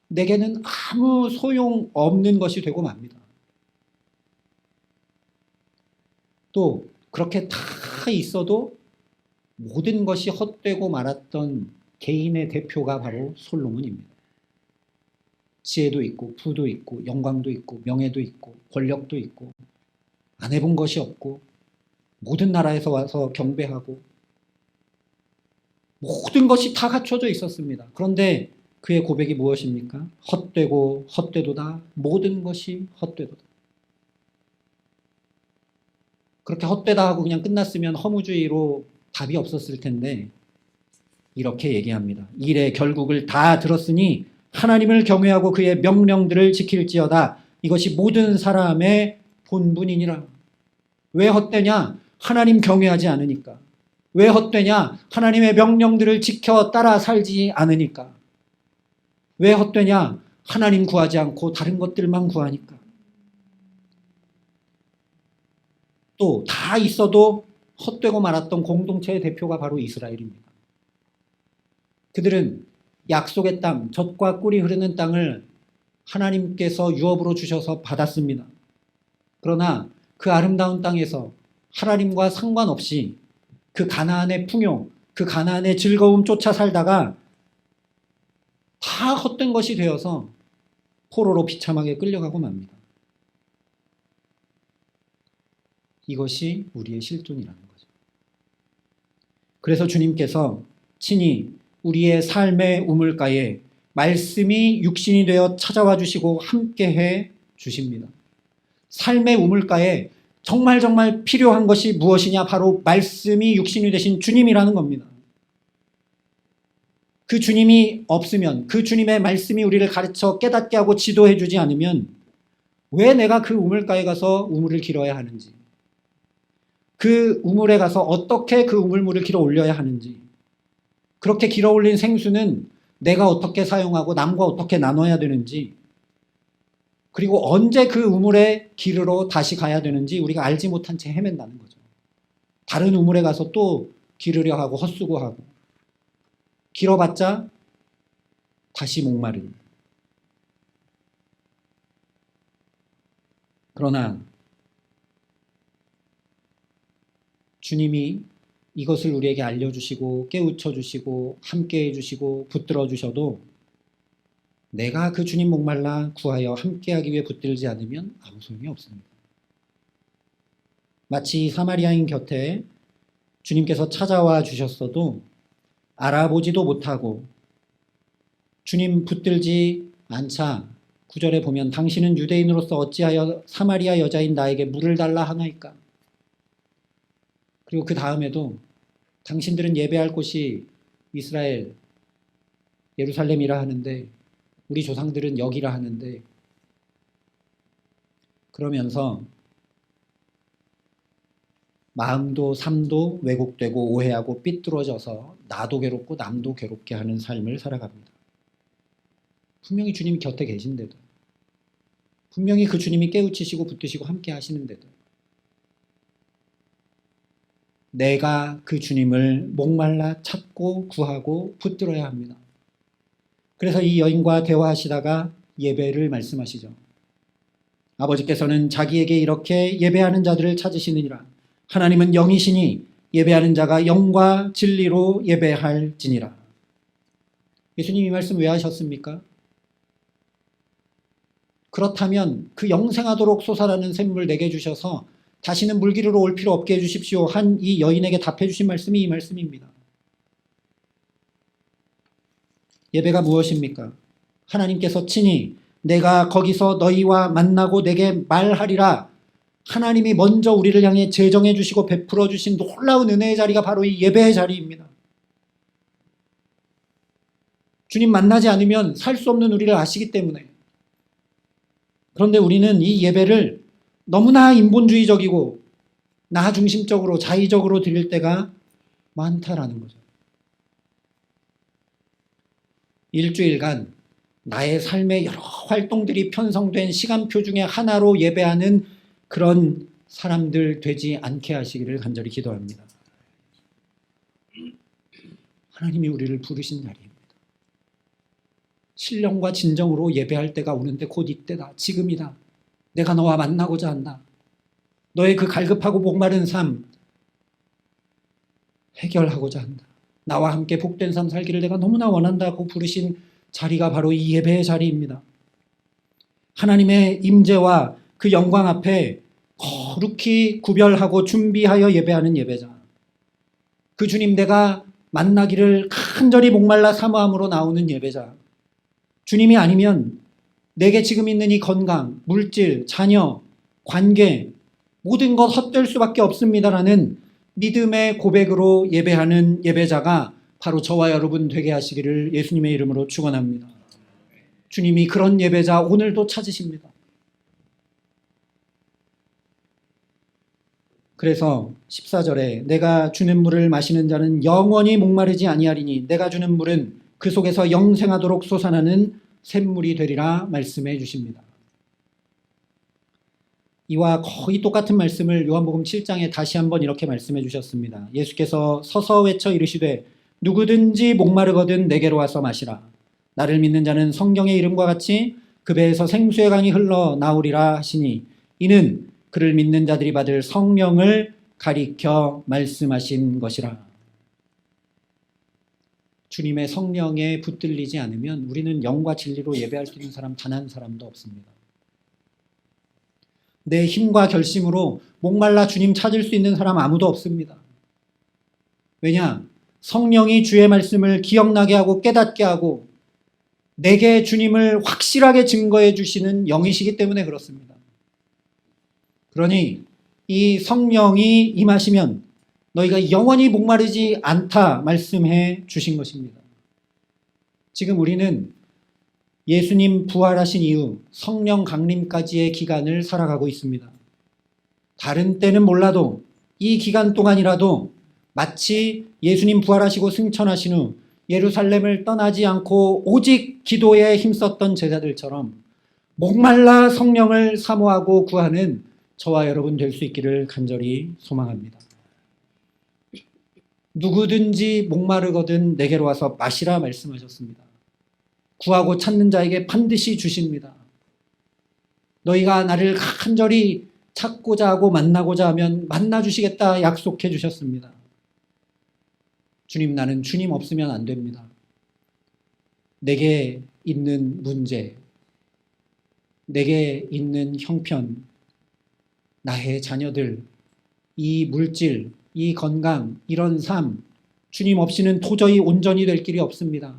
F: 내게는 아무 소용 없는 것이 되고 맙니다. 또 그렇게 다 있어도 모든 것이 헛되고 말았던 개인의 대표가 바로 솔로몬입니다. 지혜도 있고 부도 있고 영광도 있고 명예도 있고 권력도 있고 안 해본 것이 없고 모든 나라에서 와서 경배하고 모든 것이 다 갖춰져 있었습니다. 그런데 그의 고백이 무엇입니까? 헛되고 헛되도다. 모든 것이 헛되도다. 그렇게 헛되다 하고 그냥 끝났으면 허무주의로 답이 없었을 텐데 이렇게 얘기합니다. 일의 결국을 다 들었으니 하나님을 경외하고 그의 명령들을 지킬지어다. 이것이 모든 사람의 본분이니라. 왜 헛되냐? 하나님 경외하지 않으니까. 왜 헛되냐? 하나님의 명령들을 지켜 따라 살지 않으니까. 왜 헛되냐? 하나님 구하지 않고 다른 것들만 구하니까. 또 다 있어도 헛되고 말았던 공동체의 대표가 바로 이스라엘입니다. 그들은 약속의 땅, 젖과 꿀이 흐르는 땅을 하나님께서 유업으로 주셔서 받았습니다. 그러나 그 아름다운 땅에서 하나님과 상관없이 그 가나안의 풍요, 그 가나안의 즐거움 쫓아 살다가 다 헛된 것이 되어서 포로로 비참하게 끌려가고 맙니다. 이것이 우리의 실존이라는 거죠. 그래서 주님께서 친히 우리의 삶의 우물가에 말씀이 육신이 되어 찾아와 주시고 함께해 주십니다. 삶의 우물가에 정말 필요한 것이 무엇이냐? 바로 말씀이 육신이 되신 주님이라는 겁니다. 그 주님이 없으면, 그 주님의 말씀이 우리를 가르쳐 깨닫게 하고 지도해 주지 않으면 왜 내가 그 우물가에 가서 우물을 길어야 하는지, 그 우물에 가서 어떻게 그 우물물을 길어 올려야 하는지, 그렇게 길어 올린 생수는 내가 어떻게 사용하고 남과 어떻게 나눠야 되는지, 그리고 언제 그 우물에 기르러 다시 가야 되는지 우리가 알지 못한 채 헤맨다는 거죠. 다른 우물에 가서 또 기르려 하고 헛수고하고 길어봤자 다시 목마른. 그러나 주님이 이것을 우리에게 알려주시고 깨우쳐 주시고 함께해 주시고 붙들어 주셔도 내가 그 주님 목말라 구하여 함께하기 위해 붙들지 않으면 아무 소용이 없습니다. 마치 사마리아인 곁에 주님께서 찾아와 주셨어도 알아보지도 못하고 주님 붙들지 않자 9절에 보면 당신은 유대인으로서 어찌하여 사마리아 여자인 나에게 물을 달라 하나이까? 그리고 그 다음에도 당신들은 예배할 곳이 이스라엘 예루살렘이라 하는데 우리 조상들은 여기라 하는데, 그러면서 마음도 삶도 왜곡되고 오해하고 삐뚤어져서 나도 괴롭고 남도 괴롭게 하는 삶을 살아갑니다. 분명히 주님이 곁에 계신데도, 분명히 그 주님이 깨우치시고 붙드시고 함께 하시는데도 내가 그 주님을 목말라 찾고 구하고 붙들어야 합니다. 그래서 이 여인과 대화하시다가 예배를 말씀하시죠. 아버지께서는 자기에게 이렇게 예배하는 자들을 찾으시느니라. 하나님은 영이시니 예배하는 자가 영과 진리로 예배할지니라. 예수님 이 말씀 왜 하셨습니까? 그렇다면 그 영생하도록 솟아나는 샘물 내게 주셔서 다시는 물 기르러 올 필요 없게 해주십시오 한 이 여인에게 답해 주신 말씀이 이 말씀입니다. 예배가 무엇입니까? 하나님께서 친히 내가 거기서 너희와 만나고 내게 말하리라. 하나님이 먼저 우리를 향해 제정해 주시고 베풀어 주신 놀라운 은혜의 자리가 바로 이 예배의 자리입니다. 주님 만나지 않으면 살 수 없는 우리를 아시기 때문에. 그런데 우리는 이 예배를 너무나 인본주의적이고 나 중심적으로 자의적으로 드릴 때가 많다라는 거죠. 일주일간 나의 삶의 여러 활동들이 편성된 시간표 중에 하나로 예배하는 그런 사람들 되지 않게 하시기를 간절히 기도합니다. 하나님이 우리를 부르신 자리입니다. 신령과 진정으로 예배할 때가 오는데 곧 이때다. 지금이다. 내가 너와 만나고자 한다. 너의 그 갈급하고 목마른 삶 해결하고자 한다. 나와 함께 복된 삶 살기를 내가 너무나 원한다고 부르신 자리가 바로 이 예배의 자리입니다. 하나님의 임재와 그 영광 앞에 거룩히 구별하고 준비하여 예배하는 예배자. 그 주님 내가 만나기를 간절히 목말라 사모함으로 나오는 예배자. 주님이 아니면 내게 지금 있는 이 건강, 물질, 자녀, 관계 모든 것 헛될 수밖에 없습니다라는 믿음의 고백으로 예배하는 예배자가 바로 저와 여러분 되게 하시기를 예수님의 이름으로 축원합니다. 주님이 그런 예배자 오늘도 찾으십니다. 그래서 14절에 내가 주는 물을 마시는 자는 영원히 목마르지 아니하리니 내가 주는 물은 그 속에서 영생하도록 솟아나는 샘물이 되리라 말씀해 주십니다. 이와 거의 똑같은 말씀을 요한복음 7장에 다시 한번 이렇게 말씀해 주셨습니다. 예수께서 서서 외쳐 이르시되 누구든지 목마르거든 내게로 와서 마시라. 나를 믿는 자는 성경의 이름과 같이 그 배에서 생수의 강이 흘러 나오리라 하시니 이는 그를 믿는 자들이 받을 성령을 가리켜 말씀하신 것이라. 주님의 성령에 붙들리지 않으면 우리는 영과 진리로 예배할 수 있는 사람 단 한 사람도 없습니다. 내 힘과 결심으로 목말라 주님 찾을 수 있는 사람 아무도 없습니다. 왜냐? 성령이 주의 말씀을 기억나게 하고 깨닫게 하고 내게 주님을 확실하게 증거해 주시는 영이시기 때문에 그렇습니다. 그러니 이 성령이 임하시면 너희가 영원히 목마르지 않다 말씀해 주신 것입니다. 지금 우리는 예수님 부활하신 이후 성령 강림까지의 기간을 살아가고 있습니다. 다른 때는 몰라도 이 기간 동안이라도 마치 예수님 부활하시고 승천하신 후 예루살렘을 떠나지 않고 오직 기도에 힘썼던 제자들처럼 목말라 성령을 사모하고 구하는 저와 여러분 될 수 있기를 간절히 소망합니다. 누구든지 목마르거든 내게로 와서 마시라 말씀하셨습니다. 구하고 찾는 자에게 반드시 주십니다. 너희가 나를 간절히 찾고자 하고 만나고자 하면 만나주시겠다 약속해 주셨습니다. 주님, 나는 주님 없으면 안 됩니다. 내게 있는 문제, 내게 있는 형편, 나의 자녀들, 이 물질, 이 건강, 이런 삶, 주님 없이는 도저히 온전히 될 길이 없습니다.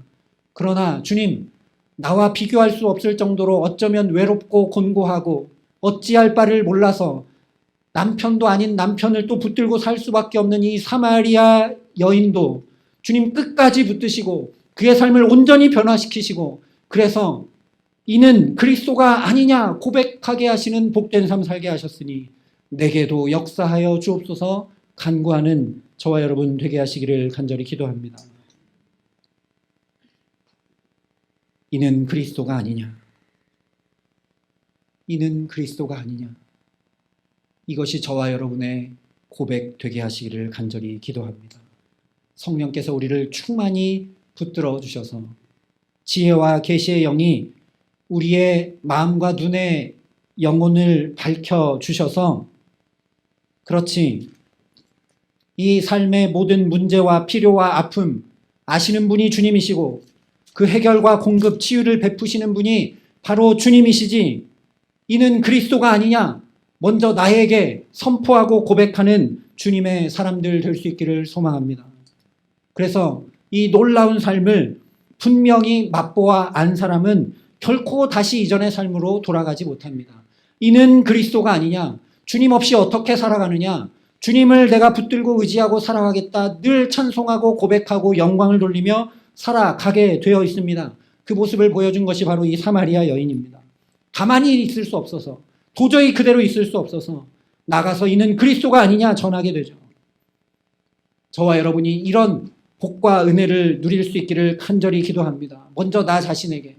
F: 그러나 주님, 나와 비교할 수 없을 정도로 어쩌면 외롭고 곤고하고 어찌할 바를 몰라서 남편도 아닌 남편을 또 붙들고 살 수밖에 없는 이 사마리아 여인도 주님 끝까지 붙드시고 그의 삶을 온전히 변화시키시고 그래서 이는 그리스도가 아니냐 고백하게 하시는 복된 삶 살게 하셨으니 내게도 역사하여 주옵소서 간구하는 저와 여러분 되게 하시기를 간절히 기도합니다. 이는 그리스도가 아니냐? 이는 그리스도가 아니냐? 이것이 저와 여러분의 고백 되게 하시기를 간절히 기도합니다. 성령께서 우리를 충만히 붙들어 주셔서 지혜와 계시의 영이 우리의 마음과 눈의 영혼을 밝혀 주셔서 그렇지 이 삶의 모든 문제와 필요와 아픔 아시는 분이 주님이시고 그 해결과 공급, 치유를 베푸시는 분이 바로 주님이시지 이는 그리스도가 아니냐 먼저 나에게 선포하고 고백하는 주님의 사람들 될 수 있기를 소망합니다. 그래서 이 놀라운 삶을 분명히 맛보아 안 사람은 결코 다시 이전의 삶으로 돌아가지 못합니다. 이는 그리스도가 아니냐 주님 없이 어떻게 살아가느냐 주님을 내가 붙들고 의지하고 살아가겠다 늘 찬송하고 고백하고 영광을 돌리며 살아가게 되어 있습니다. 그 모습을 보여준 것이 바로 이 사마리아 여인입니다. 가만히 있을 수 없어서 도저히 그대로 있을 수 없어서 나가서 이는 그리스도가 아니냐 전하게 되죠. 저와 여러분이 이런 복과 은혜를 누릴 수 있기를 간절히 기도합니다. 먼저 나 자신에게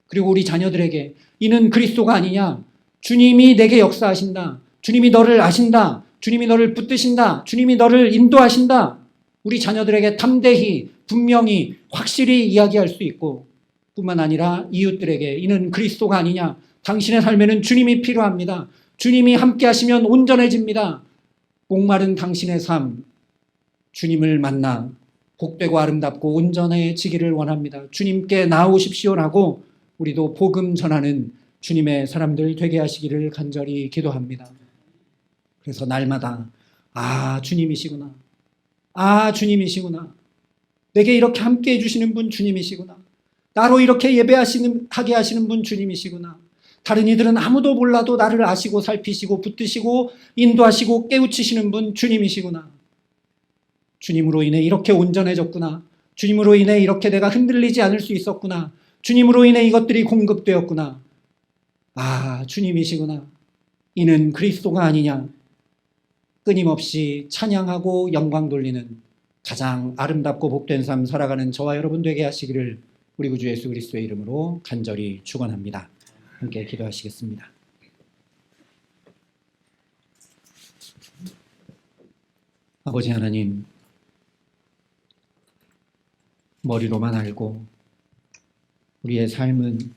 F: 그리고 우리 자녀들에게 이는 그리스도가 아니냐 주님이 내게 역사하신다. 주님이 너를 아신다. 주님이 너를 붙드신다. 주님이 너를 인도하신다. 우리 자녀들에게 담대히 분명히 확실히 이야기할 수 있고 뿐만 아니라 이웃들에게 이는 그리스도가 아니냐, 당신의 삶에는 주님이 필요합니다. 주님이 함께 하시면 온전해집니다. 목마른 당신의 삶, 주님을 만나 복되고 아름답고 온전해지기를 원합니다. 주님께 나오십시오라고 우리도 복음 전하는 주님의 사람들 되게 하시기를 간절히 기도합니다. 그래서 날마다 주님이시구나. 주님이시구나. 내게 이렇게 함께 해주시는 분 주님이시구나. 나로 이렇게 예배하게 하시는 분 주님이시구나. 다른 이들은 아무도 몰라도 나를 아시고 살피시고 붙드시고 인도하시고 깨우치시는 분 주님이시구나. 주님으로 인해 이렇게 온전해졌구나. 주님으로 인해 이렇게 내가 흔들리지 않을 수 있었구나. 주님으로 인해 이것들이 공급되었구나. 주님이시구나. 이는 그리스도가 아니냐. 끊임없이 찬양하고 영광 돌리는 가장 아름답고 복된 삶 살아가는 저와 여러분 되게 하시기를 우리 구주 예수 그리스도의 이름으로 간절히 축원합니다. 함께 기도하시겠습니다. 아버지 하나님, 머리로만 알고 우리의 삶은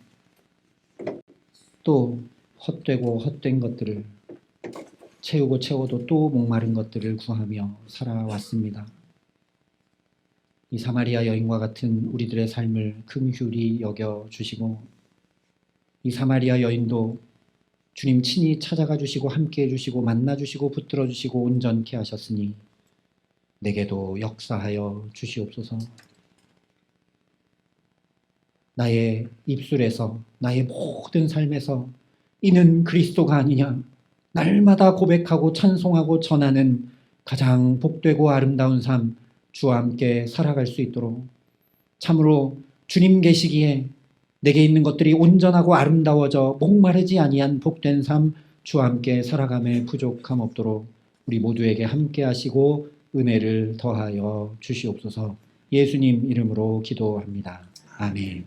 F: 또 헛되고 헛된 것들을 채우고 채워도 또 목마른 것들을 구하며 살아왔습니다. 이 사마리아 여인과 같은 우리들의 삶을 긍휼히 여겨주시고 이 사마리아 여인도 주님 친히 찾아가 주시고 함께해 주시고 만나 주시고 붙들어 주시고 온전케 하셨으니 내게도 역사하여 주시옵소서. 나의 입술에서 나의 모든 삶에서 이는 그리스도가 아니냐 날마다 고백하고 찬송하고 전하는 가장 복되고 아름다운 삶 주와 함께 살아갈 수 있도록 참으로 주님 계시기에 내게 있는 것들이 온전하고 아름다워져 목마르지 아니한 복된 삶 주와 함께 살아감에 부족함 없도록 우리 모두에게 함께 하시고 은혜를 더하여 주시옵소서. 예수님 이름으로 기도합니다. 아멘.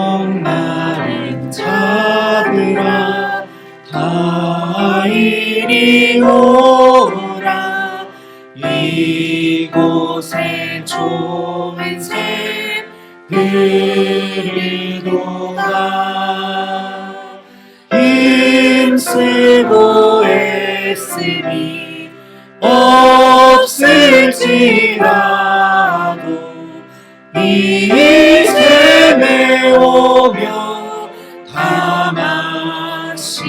B: 목마른 자들아 다 이리 오라. 이곳에 좋은 샘들을 도다. 힘쓰고 애쓰니 없을지라도 이 샘에 오며 다 마시겠네.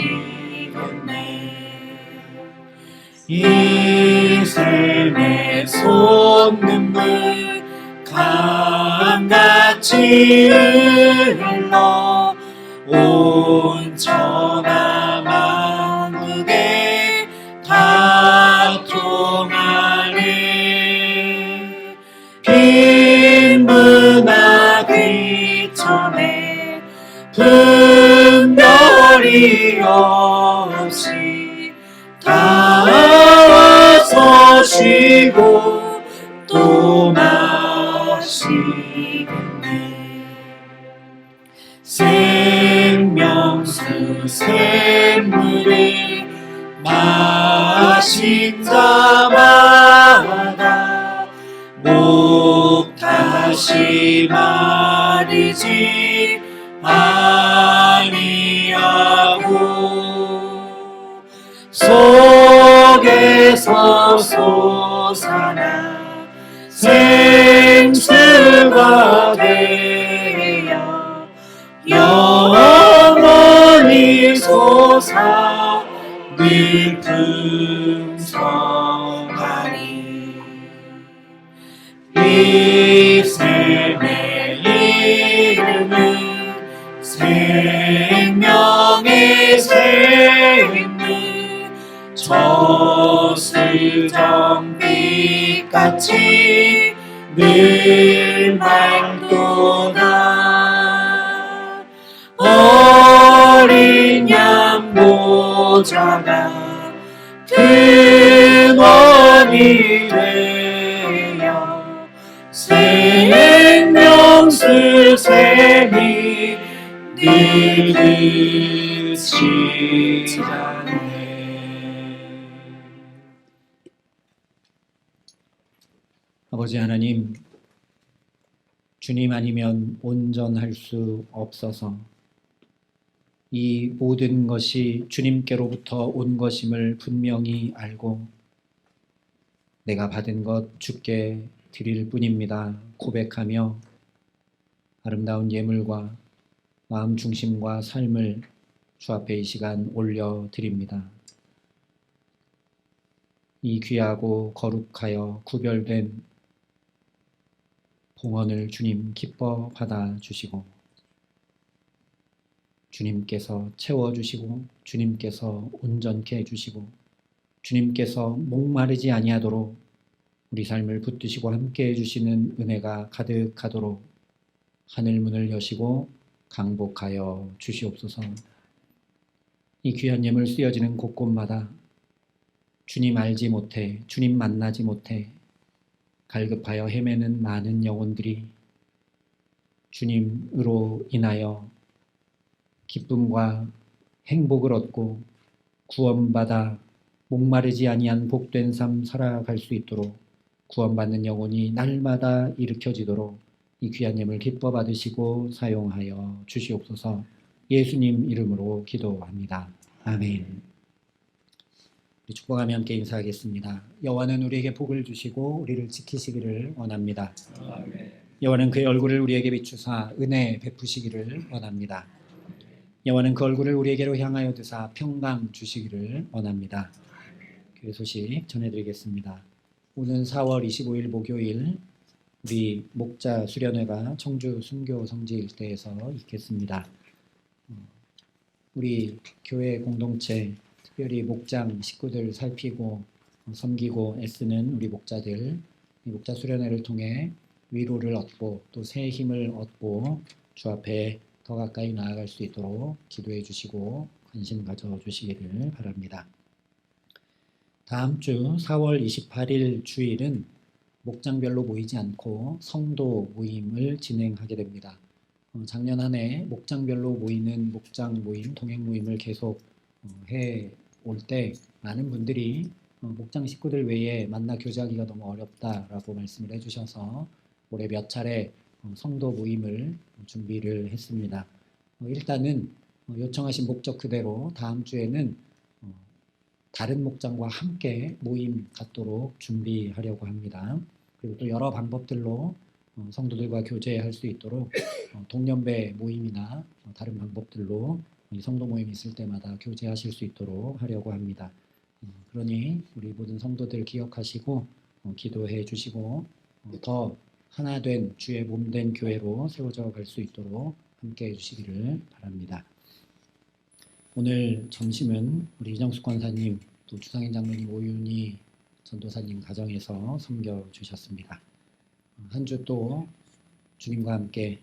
B: 이 샘에 솟는물 강같이 흘러 온 천하 만국에 다 통하네. 빈문하기 전에 분별이 없이 다 와서 쉬고 또 마시겠네. 생명수 샘물을 마신 자마다 목 다시 마르지 아니하고 속에서 솟아나 생수가 되어 영원히 솟아 늘 풍성하리. 이 샘의 이름은 생명의 샘물 저수정빛같이 늘 맑도다. 어린 양 모자가 근원이 되어 생명수 샘이 늘 그치지 않네.
F: 아버지 하나님, 주님 아니면 온전할 수 없어서 이 모든 것이 주님께로부터 온 것임을 분명히 알고 내가 받은 것 주께 드릴 뿐입니다 고백하며 아름다운 예물과 마음 중심과 삶을 주 앞에 이 시간 올려드립니다. 이 귀하고 거룩하여 구별된 봉헌을 주님 기뻐 받아주시고 주님께서 채워주시고 주님께서 온전케 해주시고 주님께서 목마르지 아니하도록 우리 삶을 붙드시고 함께 해주시는 은혜가 가득하도록 하늘문을 여시고 강복하여 주시옵소서. 이 귀한 예물 쓰여지는 곳곳마다 주님 알지 못해 주님 만나지 못해 갈급하여 헤매는 많은 영혼들이 주님으로 인하여 기쁨과 행복을 얻고 구원받아 목마르지 아니한 복된 삶 살아갈 수 있도록 구원받는 영혼이 날마다 일으켜지도록 이 귀한 예물 기뻐 받으시고 사용하여 주시옵소서. 예수님 이름으로 기도합니다. 아멘. 우리 축복하며 함께 인사하겠습니다. 여호와는 우리에게 복을 주시고 우리를 지키시기를 원합니다. 여호와는 그의 얼굴을 우리에게 비추사 은혜 베푸시기를 원합니다. 여호와는 그 얼굴을 우리에게로 향하여 드사 평강 주시기를 원합니다. 교회 소식 전해드리겠습니다. 오는 4월 25일 목요일 우리 목자 수련회가 청주 순교 성지 일대에서 있겠습니다. 우리 교회 공동체 특별히 목장 식구들 살피고 섬기고 애쓰는 우리 목자들, 이 목자 수련회를 통해 위로를 얻고 또 새 힘을 얻고 주 앞에 더 가까이 나아갈 수 있도록 기도해 주시고 관심 가져 주시기를 바랍니다. 다음 주 4월 28일 주일은 목장별로 모이지 않고 성도 모임을 진행하게 됩니다. 작년 한 해 목장별로 모이는 목장 모임, 동행 모임을 계속 해올 때 많은 분들이 목장 식구들 외에 만나 교제하기가 너무 어렵다라고 말씀을 해주셔서 올해 몇 차례 성도 모임을 준비를 했습니다. 일단은 요청하신 목적 그대로 다음 주에는 다른 목장과 함께 모임 갖도록 준비하려고 합니다. 그리고 또 여러 방법들로 성도들과 교제할 수 있도록 동년배 모임이나 다른 방법들로 성도 모임이 있을 때마다 교제하실 수 있도록 하려고 합니다. 그러니 우리 모든 성도들 기억하시고 기도해 주시고 더 하나된 주의 몸된 교회로 세워져 갈 수 있도록 함께 해주시기를 바랍니다. 오늘 점심은 우리 이정숙 권사님 또 주상인 장로님 오윤희 전도사님 가정에서 섬겨주셨습니다. 한 주 또 주님과 함께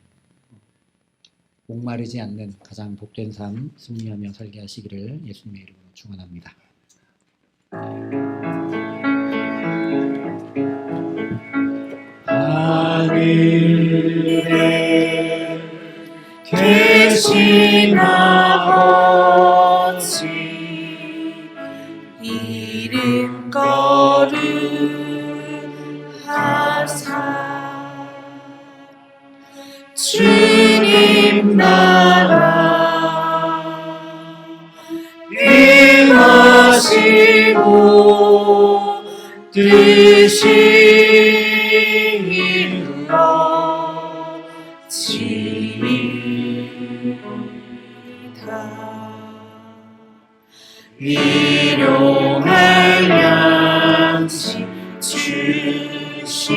F: 목마르지 않는 가장 복된 삶 승리하며 살게 하시기를 예수님의 이름으로 축원합니다.
B: 하늘에 계신 아버지 이름 거룩하사 주님 나라 임하시고 뜻이 일용할 양식 주시고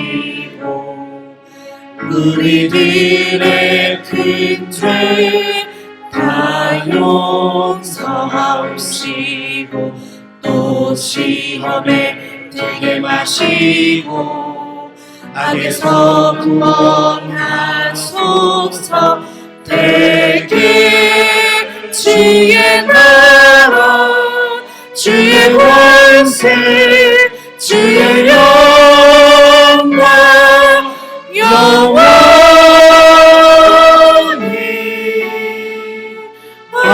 B: 우리들의 큰 죄 다 용서하시고 또 시험에 들게 마시고 악에서 구원하소서. 되게 주의 나라 주의 권세 주의 영광 영원히 아멘.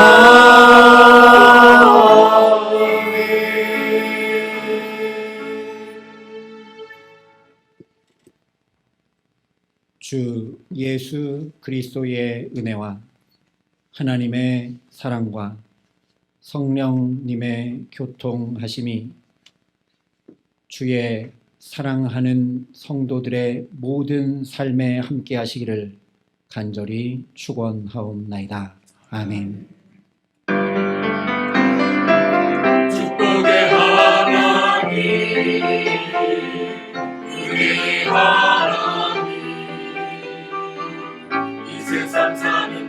F: 예수 그리스도의 은혜와 하나님의 사랑과 성령님의 교통하심이 주의 사랑하는 성도들의 모든 삶에 함께 하시기를 간절히 축원하옵나이다. 아멘.
B: 축복의 하나님, 우리 하나님, 이 세상 사는